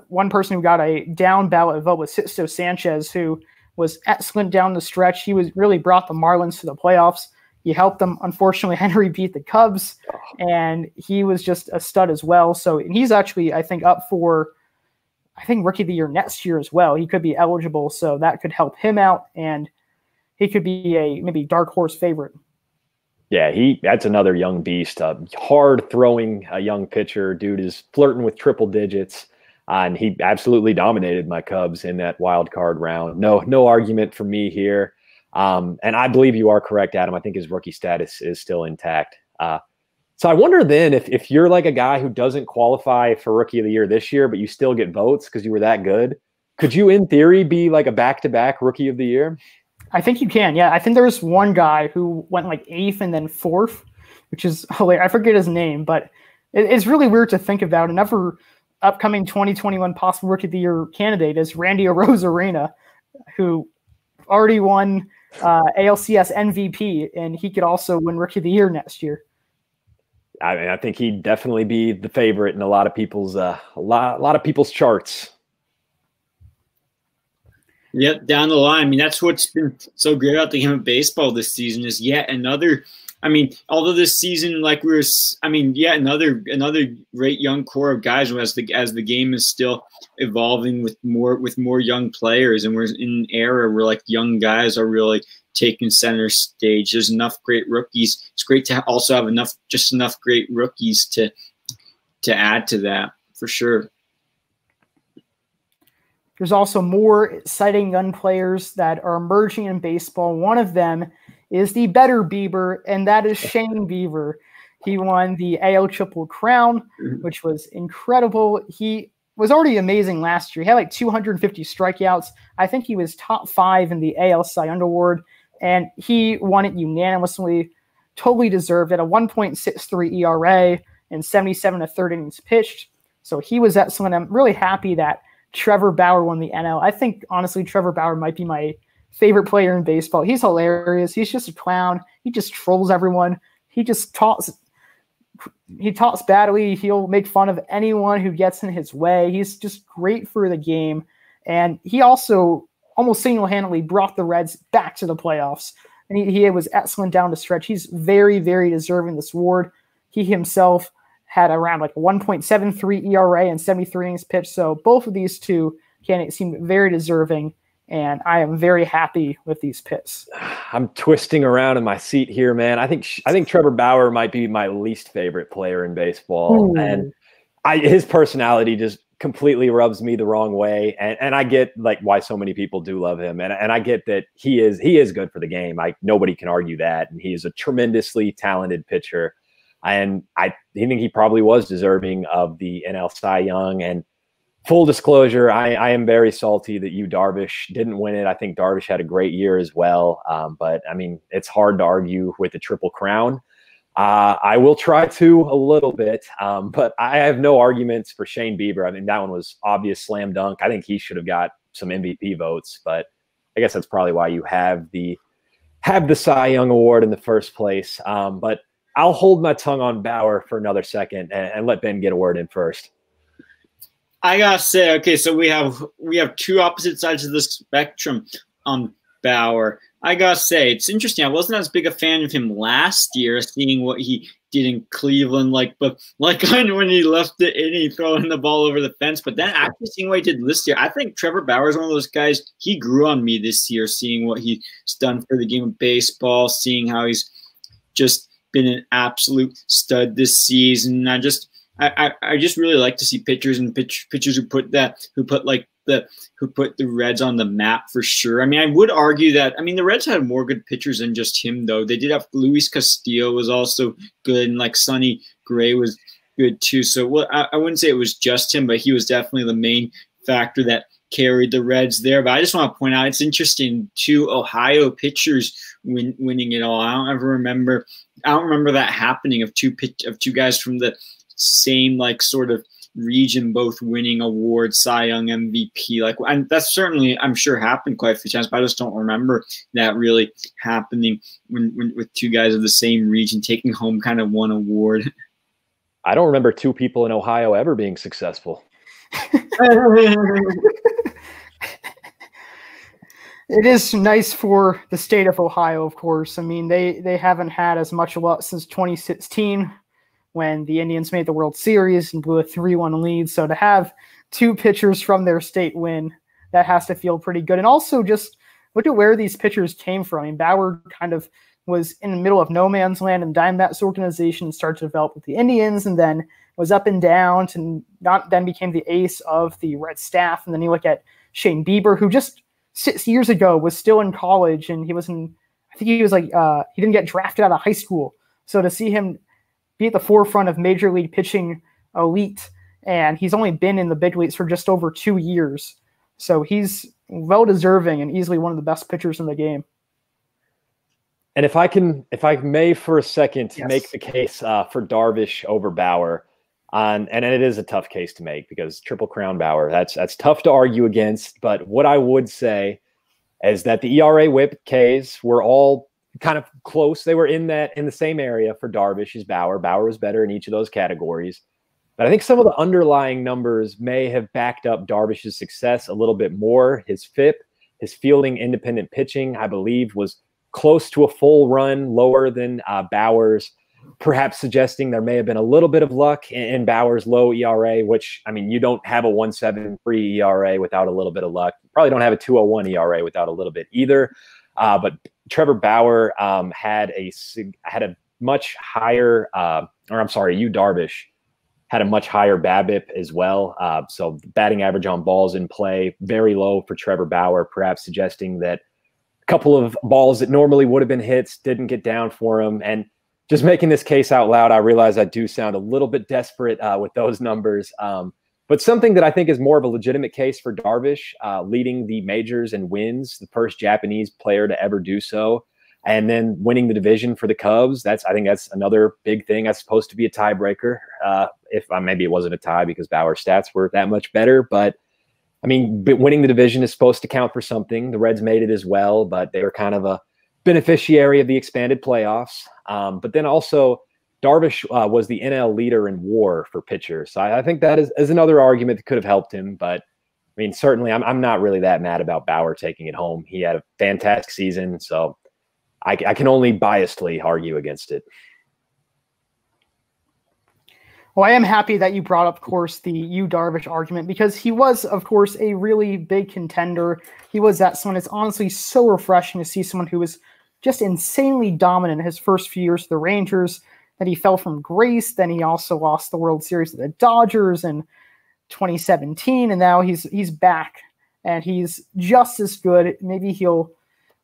one person who got a down ballot vote was Sixto Sanchez, who was excellent down the stretch. He really brought the Marlins to the playoffs. He helped them. Unfortunately, Henry beat the Cubs, and he was just a stud as well. So he's actually, I think, up for Rookie of the Year next year as well. He could be eligible, so that could help him out, and he could be a maybe dark horse favorite. Yeah, that's another young beast. Hard throwing a young pitcher. Dude is flirting with triple digits. And he absolutely dominated my Cubs in that wild card round. No argument for me here. And I believe you are correct, Adam. I think his rookie status is still intact. So I wonder then if you're like a guy who doesn't qualify for Rookie of the Year this year, but you still get votes because you were that good, could you in theory be like a back-to-back Rookie of the Year? I think you can. Yeah, I think there was one guy who went like 8th and then 4th, which is hilarious. I forget his name, but it's really weird to think about. Another upcoming 2021 possible Rookie of the Year candidate is Randy Arozarena, who already won ALCS MVP, and he could also win Rookie of the Year next year. I mean, I think he'd definitely be the favorite in a lot of people's charts. Yep, down the line. I mean, that's what's been so great about the game of baseball this season is yet another. I mean, although this season, another great young core of guys as the game is still evolving with more young players, and we're in an era where like young guys are really taking center stage. There's enough great rookies. It's great to also have enough great rookies to add to that for sure. There's also more exciting young players that are emerging in baseball. One of them is the better Bieber, and that is Shane Bieber. He won the AL Triple Crown, which was incredible. He was already amazing last year. He had like 250 strikeouts. I think he was top 5 in the AL Cy Young Award, and he won it unanimously. Totally deserved it. A 1.63 ERA and 77 1/3 innings pitched. So he was excellent. I'm really happy that Trevor Bauer won the NL. I think, honestly, Trevor Bauer might be my favorite player in baseball. He's hilarious. He's just a clown. He just trolls everyone. He talks badly. He'll make fun of anyone who gets in his way. He's just great for the game. And he also almost single-handedly brought the Reds back to the playoffs. And he was excellent down the stretch. He's very, very deserving this award. He himself had around like 1.73 ERA and 73 innings pitched. So both of these two candidates seem very deserving, and I am very happy with these picks. I'm twisting around in my seat here, man. I think Trevor Bauer might be my least favorite player in baseball. Ooh. And his personality just completely rubs me the wrong way. And I get like why so many people do love him. And I get that he is good for the game. Nobody can argue that. And he is a tremendously talented pitcher. And I think he probably was deserving of the NL Cy Young. And full disclosure, I am very salty that Darvish didn't win it. I think Darvish had a great year as well. But I mean, it's hard to argue with the Triple Crown. I will try to a little bit, but I have no arguments for Shane Bieber. I mean, that one was obvious slam dunk. I think he should have got some MVP votes, but I guess that's probably why you have the Cy Young Award in the first place. But I'll hold my tongue on Bauer for another second and let Ben get a word in first. I gotta say, okay, so we have two opposite sides of the spectrum on Bauer. I gotta say, it's interesting. I wasn't as big a fan of him last year, seeing what he did in Cleveland, but when he left the inning, throwing the ball over the fence. But then actually seeing what he did this year, I think Trevor Bauer is one of those guys. He grew on me this year, seeing what he's done for the game of baseball, seeing how he's just been an absolute stud this season. I just really like to see pitchers who put the Reds on the map for sure. I mean, I would argue that, the Reds had more good pitchers than just him, though. They did have Luis Castillo was also good, and Sonny Gray was good too. So I wouldn't say it was just him, but he was definitely the main factor that carried the Reds there. But I just want to point out, it's interesting, two Ohio pitchers winning it all. I don't remember that happening, of two guys from the same sort of region both winning awards, Cy Young, MVP. And that's certainly, I'm sure, happened quite a few times, but I just don't remember that really happening when with two guys of the same region taking home kind of one award. I don't remember two people in Ohio ever being successful. It is nice for the state of Ohio, of course. I mean, they haven't had as much luck since 2016, when the Indians made the World Series and blew a 3-1 lead. So to have two pitchers from their state win, that has to feel pretty good. And also just look at where these pitchers came from. I mean, Bauer kind of was in the middle of no man's land, and Diamondbacks organization started to develop with the Indians, and then was up and down to then became the ace of the Red staff. And then you look at Shane Bieber, who just 6 years ago was still in college, and he didn't get drafted out of high school. So to see him be at the forefront of major league pitching elite, and he's only been in the big leagues for just over 2 years. So he's well-deserving and easily one of the best pitchers in the game. And if I may for a second Yes. make the case for Darvish over Bauer, and it is a tough case to make because Triple Crown Bauer, that's tough to argue against. But what I would say is that the ERA whip Ks were all kind of close. They were in the same area for Darvish as Bauer. Bauer was better in each of those categories. But I think some of the underlying numbers may have backed up Darvish's success a little bit more. His FIP, his fielding independent pitching, I believe, was close to a full run lower than Bauer's, perhaps suggesting there may have been a little bit of luck in Bauer's low ERA, which, you don't have a 1.73 ERA without a little bit of luck. You probably don't have a 2.01 ERA without a little bit either. But Trevor Bauer had a much higher, Yu Darvish had a much higher BABIP as well. So batting average on balls in play, very low for Trevor Bauer, perhaps suggesting that a couple of balls that normally would have been hits didn't get down for him. And just making this case out loud, I realize I do sound a little bit desperate with those numbers. But something that I think is more of a legitimate case for Darvish, leading the majors and wins, the first Japanese player to ever do so, and then winning the division for the Cubs. I think that's another big thing. That's supposed to be a tiebreaker. Maybe it wasn't a tie because Bauer's stats were that much better. But winning the division is supposed to count for something. The Reds made it as well, but they were kind of a beneficiary of the expanded playoffs. But then also, Darvish was the NL leader in WAR for pitchers. So I think that is another argument that could have helped him. But certainly I'm not really that mad about Bauer taking it home. He had a fantastic season. So I can only biasedly argue against it. Well, I am happy that you brought up, of course, the Yu Darvish argument, because he was, of course, a really big contender. He was that someone. It's honestly so refreshing to see someone who was just insanely dominant in his first few years of the Rangers. Then he fell from grace. Then he also lost the World Series to the Dodgers in 2017, and now he's back, and he's just as good. Maybe he'll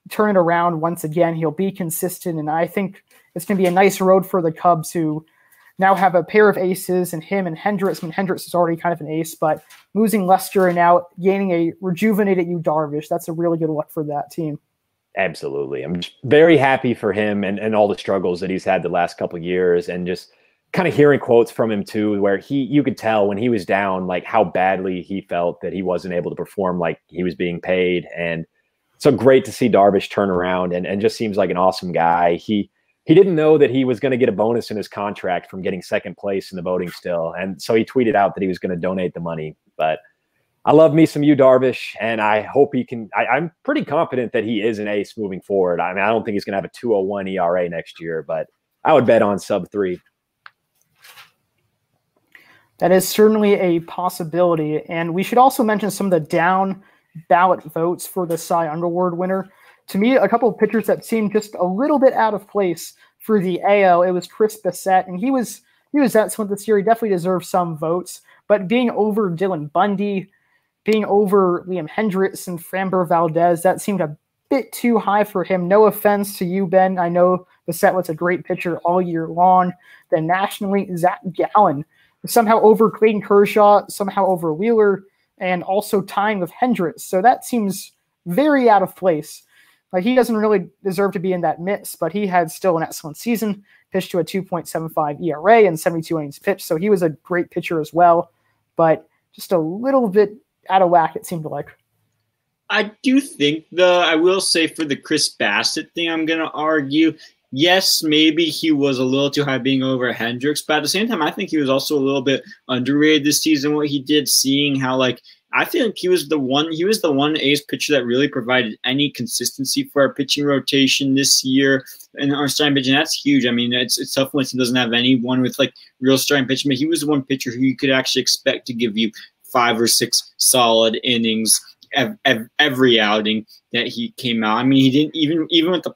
turn it around once again. He'll be consistent, and I think it's going to be a nice road for the Cubs, who now have a pair of aces, and him and Hendricks. Hendricks is already kind of an ace, but losing Lester and now gaining a rejuvenated Yu Darvish, that's a really good look for that team. Absolutely. I'm just very happy for him and all the struggles that he's had the last couple of years, and just kind of hearing quotes from him too, where you could tell when he was down, like how badly he felt that he wasn't able to perform like he was being paid. And so great to see Darvish turn around and just seems like an awesome guy. He didn't know that he was going to get a bonus in his contract from getting second place in the voting still. And so he tweeted out that he was going to donate the money. But I love me some Yu Darvish, and I hope he can. I'm pretty confident that he is an ace moving forward. I mean, I don't think he's going to have a 2.01 ERA next year, but I would bet on sub-3. That is certainly a possibility. And we should also mention some of the down ballot votes for the Cy Young Award winner. To me, a couple of pitchers that seemed just a little bit out of place for the AL, it was Chris Bassett, and he was excellent this year. He definitely deserved some votes, but being over Dylan Bundy, being over Liam Hendricks and Framber Valdez, that seemed a bit too high for him. No offense to you, Ben. I know Bassett was a great pitcher all year long. Then nationally, Zach Gallen, somehow over Clayton Kershaw, somehow over Wheeler, and also tying with Hendricks. So that seems very out of place. Like, he doesn't really deserve to be in that mix, but he had still an excellent season, pitched to a 2.75 ERA and 72 innings pitched. So he was a great pitcher as well, but just a little bit out of whack, it seemed like. I do think I will say for the Chris Bassett thing, I'm going to argue, yes, maybe he was a little too high being over Hendricks, but at the same time, I think he was also a little bit underrated this season, what he did, seeing how, like, I think he was the one ace pitcher that really provided any consistency for our pitching rotation this year in our starting pitching. That's huge. I mean, it's tough when he doesn't have anyone with like real starting pitching, but he was the one pitcher who you could actually expect to give you 5 or 6 solid innings every outing that he came out. I mean, he didn't even with the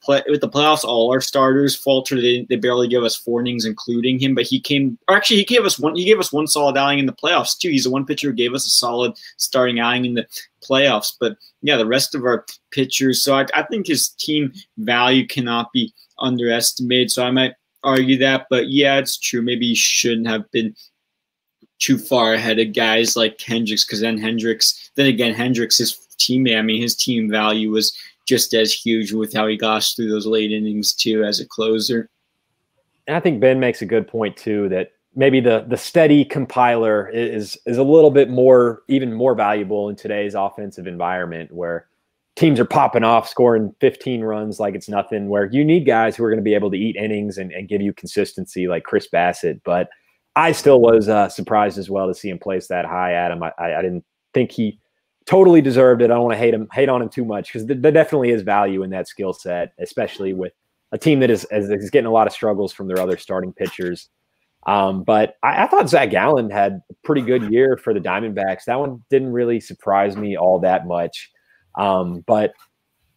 playoffs, all our starters faltered. They barely gave us 4 innings, including him. But he gave us one solid outing in the playoffs too. He's the one pitcher who gave us a solid starting outing in the playoffs. But yeah, the rest of our pitchers. So I think his team value cannot be underestimated. So I might argue that. But yeah, it's true. Maybe he shouldn't have been too far ahead of guys like Hendricks, because then Hendricks' his teammate, I mean, his team value was just as huge with how he got through those late innings too as a closer. And I think Ben makes a good point too, that maybe the steady compiler is a little bit even more valuable in today's offensive environment, where teams are popping off, scoring 15 runs like it's nothing, where you need guys who are going to be able to eat innings and give you consistency like Chris Bassett. But I still was surprised as well to see him place that high at him. I didn't think he totally deserved it. I don't want to hate on him too much, because there definitely is value in that skill set, especially with a team that is getting a lot of struggles from their other starting pitchers. But I thought Zach Gallen had a pretty good year for the Diamondbacks. That one didn't really surprise me all that much. But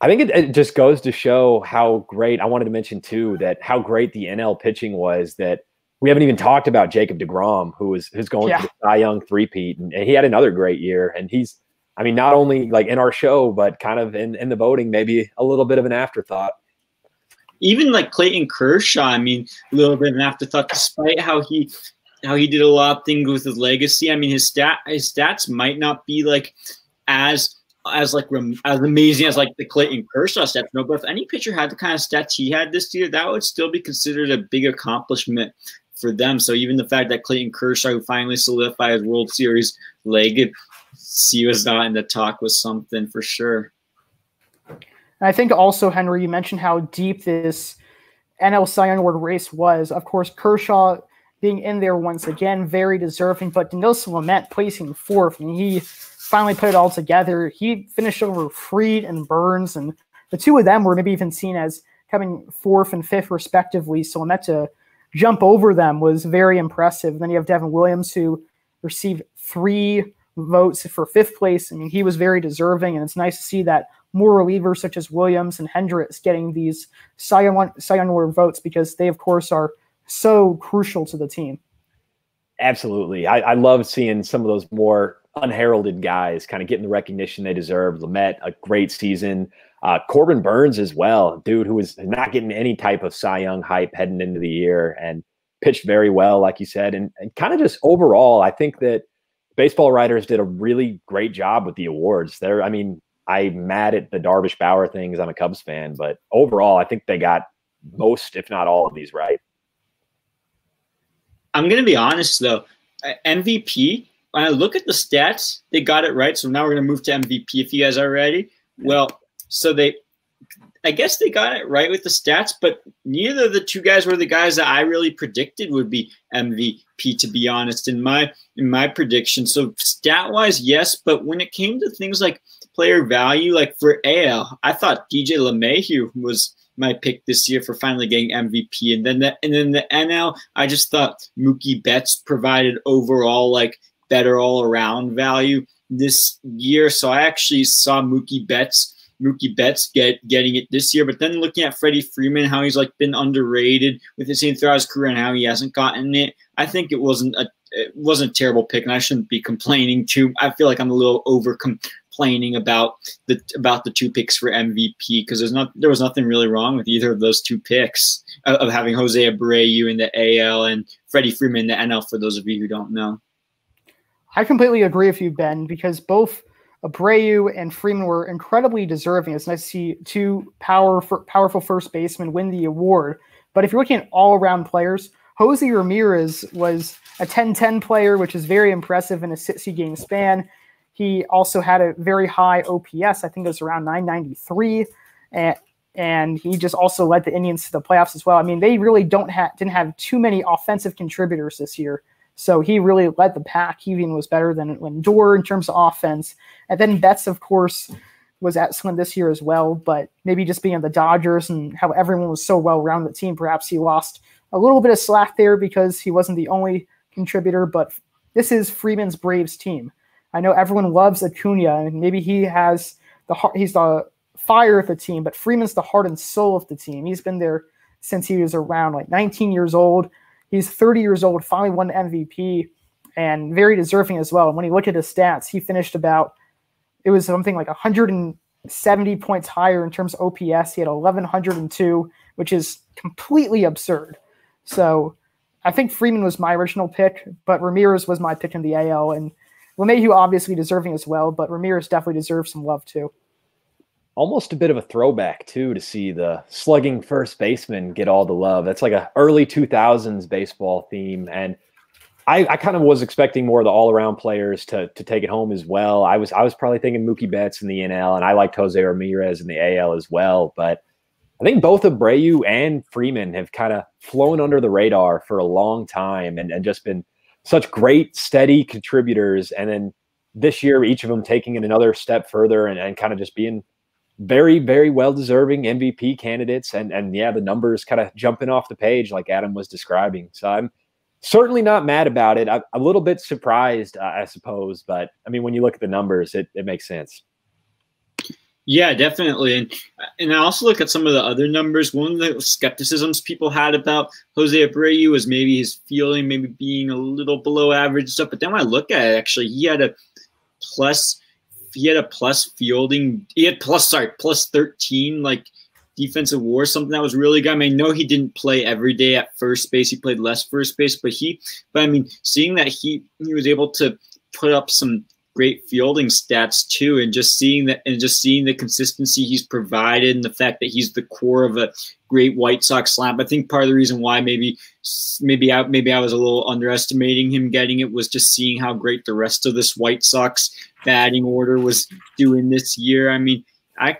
I think it just goes to show how great – I wanted to mention too that how great the NL pitching was, that we haven't even talked about Jacob deGrom, who's going for the Cy Young three-peat, and he had another great year. And he's, I mean, not only like in our show, but kind of in the voting, maybe a little bit of an afterthought. Even like Clayton Kershaw, I mean, a little bit of an afterthought, despite how he did a lot of things with his legacy. I mean, his stats might not be like as amazing as like the Clayton Kershaw stats, no, but if any pitcher had the kind of stats he had this year, that would still be considered a big accomplishment for them. So even the fact that Clayton Kershaw, who finally solidified his World Series legacy, was not in the talk, was something for sure. I think also, Henry, you mentioned how deep this NL Cy Young Award race was. Of course, Kershaw being in there once again, very deserving, but Dinelson Lamet placing 4th, and he finally put it all together. He finished over Fried and Burns, and the two of them were maybe even seen as coming 4th and 5th respectively. So Lamet to jump over them was very impressive. And then you have Devin Williams, who received 3 votes for 5th place. I mean, he was very deserving, and it's nice to see that more relievers such as Williams and Hendricks getting these Cy Young Award votes, because they, of course, are so crucial to the team. Absolutely. I love seeing some of those more unheralded guys kind of getting the recognition they deserve. Lamet, a great season. Corbin Burns as well, dude who was not getting any type of Cy Young hype heading into the year and pitched very well, like you said. And kind of just overall, I think that baseball writers did a really great job with the awards. I mean, I'm mad at the Darvish Bauer things. I'm a Cubs fan, but overall, I think they got most, if not all of these right. I'm going to be honest, though. MVP, when I look at the stats, they got it right. So now we're going to move to MVP if you guys are ready. Well, so I guess they got it right with the stats, but neither of the two guys were the guys that I really predicted would be MVP, to be honest, in my prediction. So stat-wise, yes, but when it came to things like player value, like for AL, I thought DJ LeMahieu was my pick this year for finally getting MVP. And then the NL, I just thought Mookie Betts provided overall like better all-around value this year. So I actually saw Mookie Betts getting it this year. But then looking at Freddie Freeman, how he's like been underrated with his same throughout his career and how he hasn't gotten it, I think it wasn't a terrible pick, and I shouldn't be complaining too. I feel like I'm a little over complaining about the two picks for MVP, because there was nothing really wrong with either of those two picks of having Jose Abreu in the AL and Freddie Freeman in the NL, for those of you who don't know. I completely agree with you, Ben, because both Abreu and Freeman were incredibly deserving. It's nice to see two powerful first basemen win the award. But if you're looking at all-around players, Jose Ramirez was a 10-10 player, which is very impressive in a 60-game span. He also had a very high OPS. I think it was around 993. And he just also led the Indians to the playoffs as well. I mean, they really didn't have too many offensive contributors this year. So he really led the pack. He even was better than Lindor in terms of offense. And then Betts, of course, was excellent this year as well. But maybe just being on the Dodgers and how everyone was so well-rounded team, perhaps he lost a little bit of slack there because he wasn't the only contributor. But this is Freeman's Braves team. I know everyone loves Acuna, and maybe he's the fire of the team, but Freeman's the heart and soul of the team. He's been there since he was around like 19 years old. He's 30 years old, finally won MVP, and very deserving as well. And when you look at his stats, he finished it was something like 170 points higher in terms of OPS. He had 1,102, which is completely absurd. So I think Freeman was my original pick, but Ramirez was my pick in the AL. And LeMahieu obviously deserving as well, but Ramirez definitely deserves some love too. Almost a bit of a throwback, too, to see the slugging first baseman get all the love. That's like a early 2000s baseball theme. And I kind of was expecting more of the all-around players to take it home as well. I was probably thinking Mookie Betts in the NL, and I liked Jose Ramirez in the AL as well. But I think both Abreu and Freeman have kind of flown under the radar for a long time and just been such great, steady contributors. And then this year, each of them taking it another step further and kind of just being very, very well-deserving MVP candidates. And yeah, the numbers kind of jumping off the page like Adam was describing. So I'm certainly not mad about it. I'm a little bit surprised, I suppose. But, I mean, when you look at the numbers, it makes sense. Yeah, definitely. And I also look at some of the other numbers. One of the skepticisms people had about Jose Abreu was maybe his fielding, maybe being a little below average and stuff. But then when I look at it, actually, he had a plus fielding. He had plus 13, like defensive WAR, something that was really good. I mean, I know he didn't play every day at first base. He played less first base, but I mean, seeing that he was able to put up some great fielding stats too, and just seeing the consistency he's provided and the fact that he's the core of a great White Sox lineup. I think part of the reason why maybe I was a little underestimating him getting it was just seeing how great the rest of this White Sox batting order was doing this year. I mean, I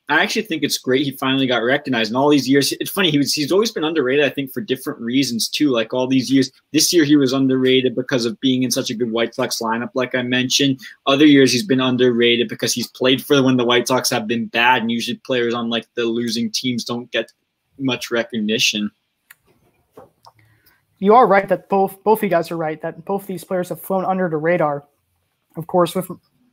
actually think it's great he finally got recognized. In all these years, it's funny, he's always been underrated, I think, for different reasons too. Like all these years, this year he was underrated because of being in such a good White Sox lineup, like I mentioned. Other years he's been underrated because he's played for when the White Sox have been bad, and usually players on like the losing teams don't get much recognition. You are right that both of you guys are right that both these players have flown under the radar. Of course, with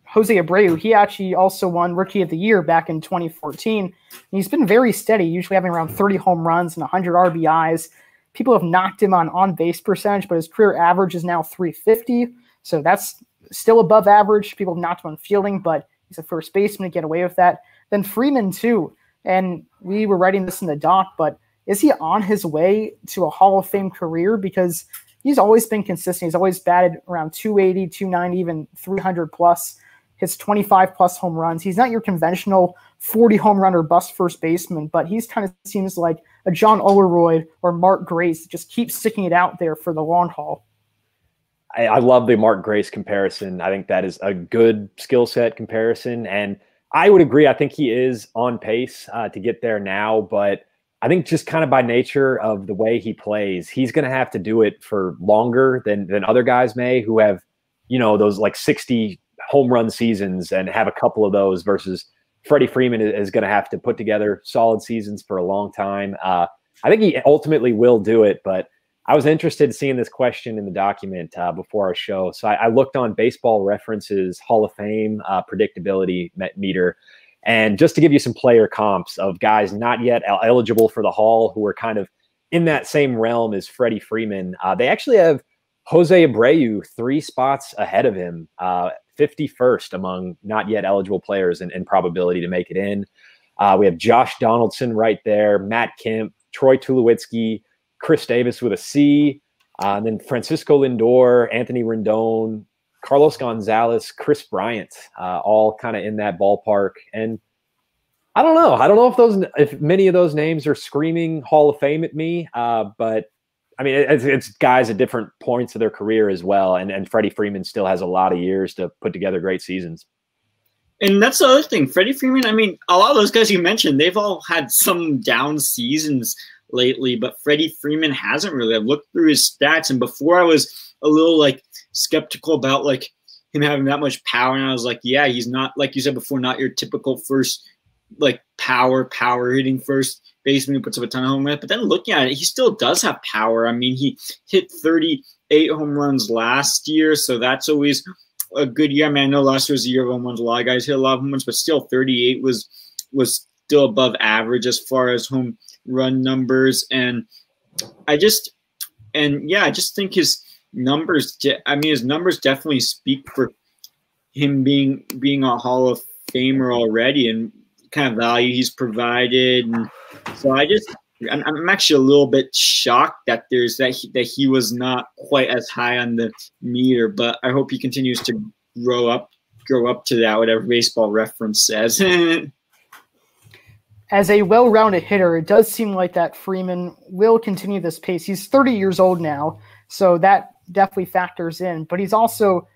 Jose Abreu, he actually also won Rookie of the Year back in 2014. And he's been very steady, usually having around 30 home runs and 100 RBIs. People have knocked him on on-base percentage, but his career average is now 350. So that's still above average. People have knocked him on fielding, but he's a first baseman to get away with that. Then Freeman, too. And we were writing this in the doc, but is he on his way to a Hall of Fame career? Because he's always been consistent. He's always batted around 280, 290, even 300 plus. hits 25 plus home runs. He's not your conventional 40 home run or bust first baseman, but he's kind of seems like a John Olerud or Mark Grace, just keeps sticking it out there for the long haul. I love the Mark Grace comparison. I think that is a good skill set comparison. And I would agree. I think he is on pace to get there now, but I think just kind of by nature of the way he plays, he's going to have to do it for longer than other guys may, who have, you know, those like 60 home run seasons and have a couple of those, versus Freddie Freeman is going to have to put together solid seasons for a long time. I think he ultimately will do it, but I was interested in seeing this question in the document before our show. So I looked on Baseball Reference's Hall of Fame predictability meter. And just to give you some player comps of guys not yet eligible for the Hall who are kind of in that same realm as Freddie Freeman, they actually have Jose Abreu 3 spots ahead of him, 51st among not yet eligible players in probability to make it in. We have Josh Donaldson right there, Matt Kemp, Troy Tulowitzki, Chris Davis with a C, and then Francisco Lindor, Anthony Rendon, Carlos Gonzalez, Chris Bryant, all kind of in that ballpark. And I don't know if many of those names are screaming Hall of Fame at me, but I mean, it's guys at different points of their career as well. And Freddie Freeman still has a lot of years to put together great seasons. And that's the other thing. Freddie Freeman, I mean, a lot of those guys you mentioned, they've all had some down seasons lately, but Freddie Freeman hasn't really. I've looked through his stats, and before I was a little like skeptical about like him having that much power, and I was like, yeah, he's not, like you said before, not your typical first like power hitting first baseman who puts up a ton of home runs. But then looking at it, he still does have power. I mean, he hit 38 home runs last year, so that's always a good year. I mean, I know last year was a year of home runs. A lot of guys hit a lot of home runs, but still 38 was still above average as far as home run numbers. And I just think his numbers, his numbers definitely speak for him being a Hall of Famer already, and kind of value he's provided. And so I'm actually a little bit shocked that he was not quite as high on the meter, but I hope he continues to grow up to that, whatever Baseball Reference says. As a well-rounded hitter, it does seem like that Freeman will continue this pace. He's 30 years old now, so that definitely factors in. But he's also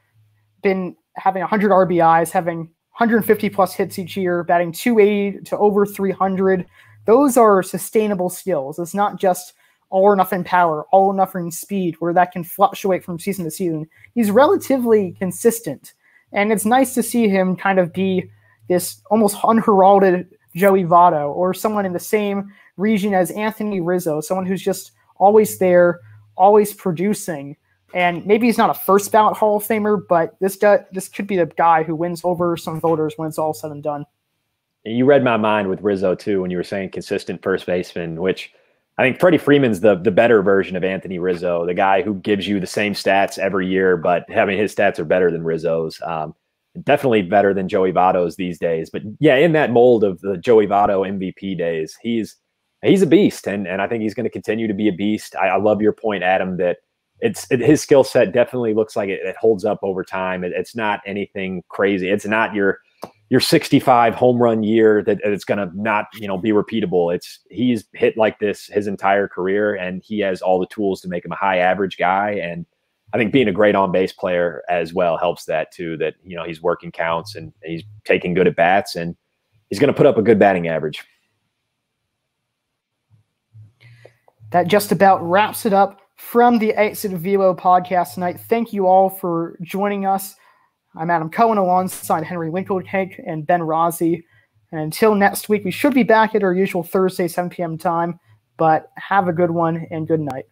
been having 100 RBIs, having 150 plus hits each year, batting 280 to over 300. Those are sustainable skills. It's not just all or nothing power, all or nothing speed, where that can fluctuate from season to season. He's relatively consistent, and it's nice to see him kind of be this almost unheralded Joey Votto, or someone in the same region as Anthony Rizzo, someone who's just always there, always producing. And maybe he's not a first ballot Hall of Famer, but this could be the guy who wins over some voters when it's all said and done. You read my mind with Rizzo too when you were saying consistent first baseman, which I think Freddie Freeman's the better version of Anthony Rizzo, the guy who gives you the same stats every year, but his stats are better than Rizzo's. Definitely better than Joey Votto's these days. But yeah, in that mold of the Joey Votto MVP days, he's a beast, and I think he's going to continue to be a beast. I love your point, Adam, that his skill set definitely looks like it holds up over time. It's not anything crazy. It's not your 65 home run year that it's going to not be repeatable. He's hit like this his entire career, and he has all the tools to make him a high average guy. And I think being a great on-base player as well helps that too, that, he's working counts and he's taking good at bats, and he's going to put up a good batting average. That just about wraps it up from the Exit Velo podcast tonight. Thank you all for joining us. I'm Adam Cohen alongside Henry Winkelhake and Ben Rossi. And until next week, we should be back at our usual Thursday, 7 p.m. time, but have a good one and good night.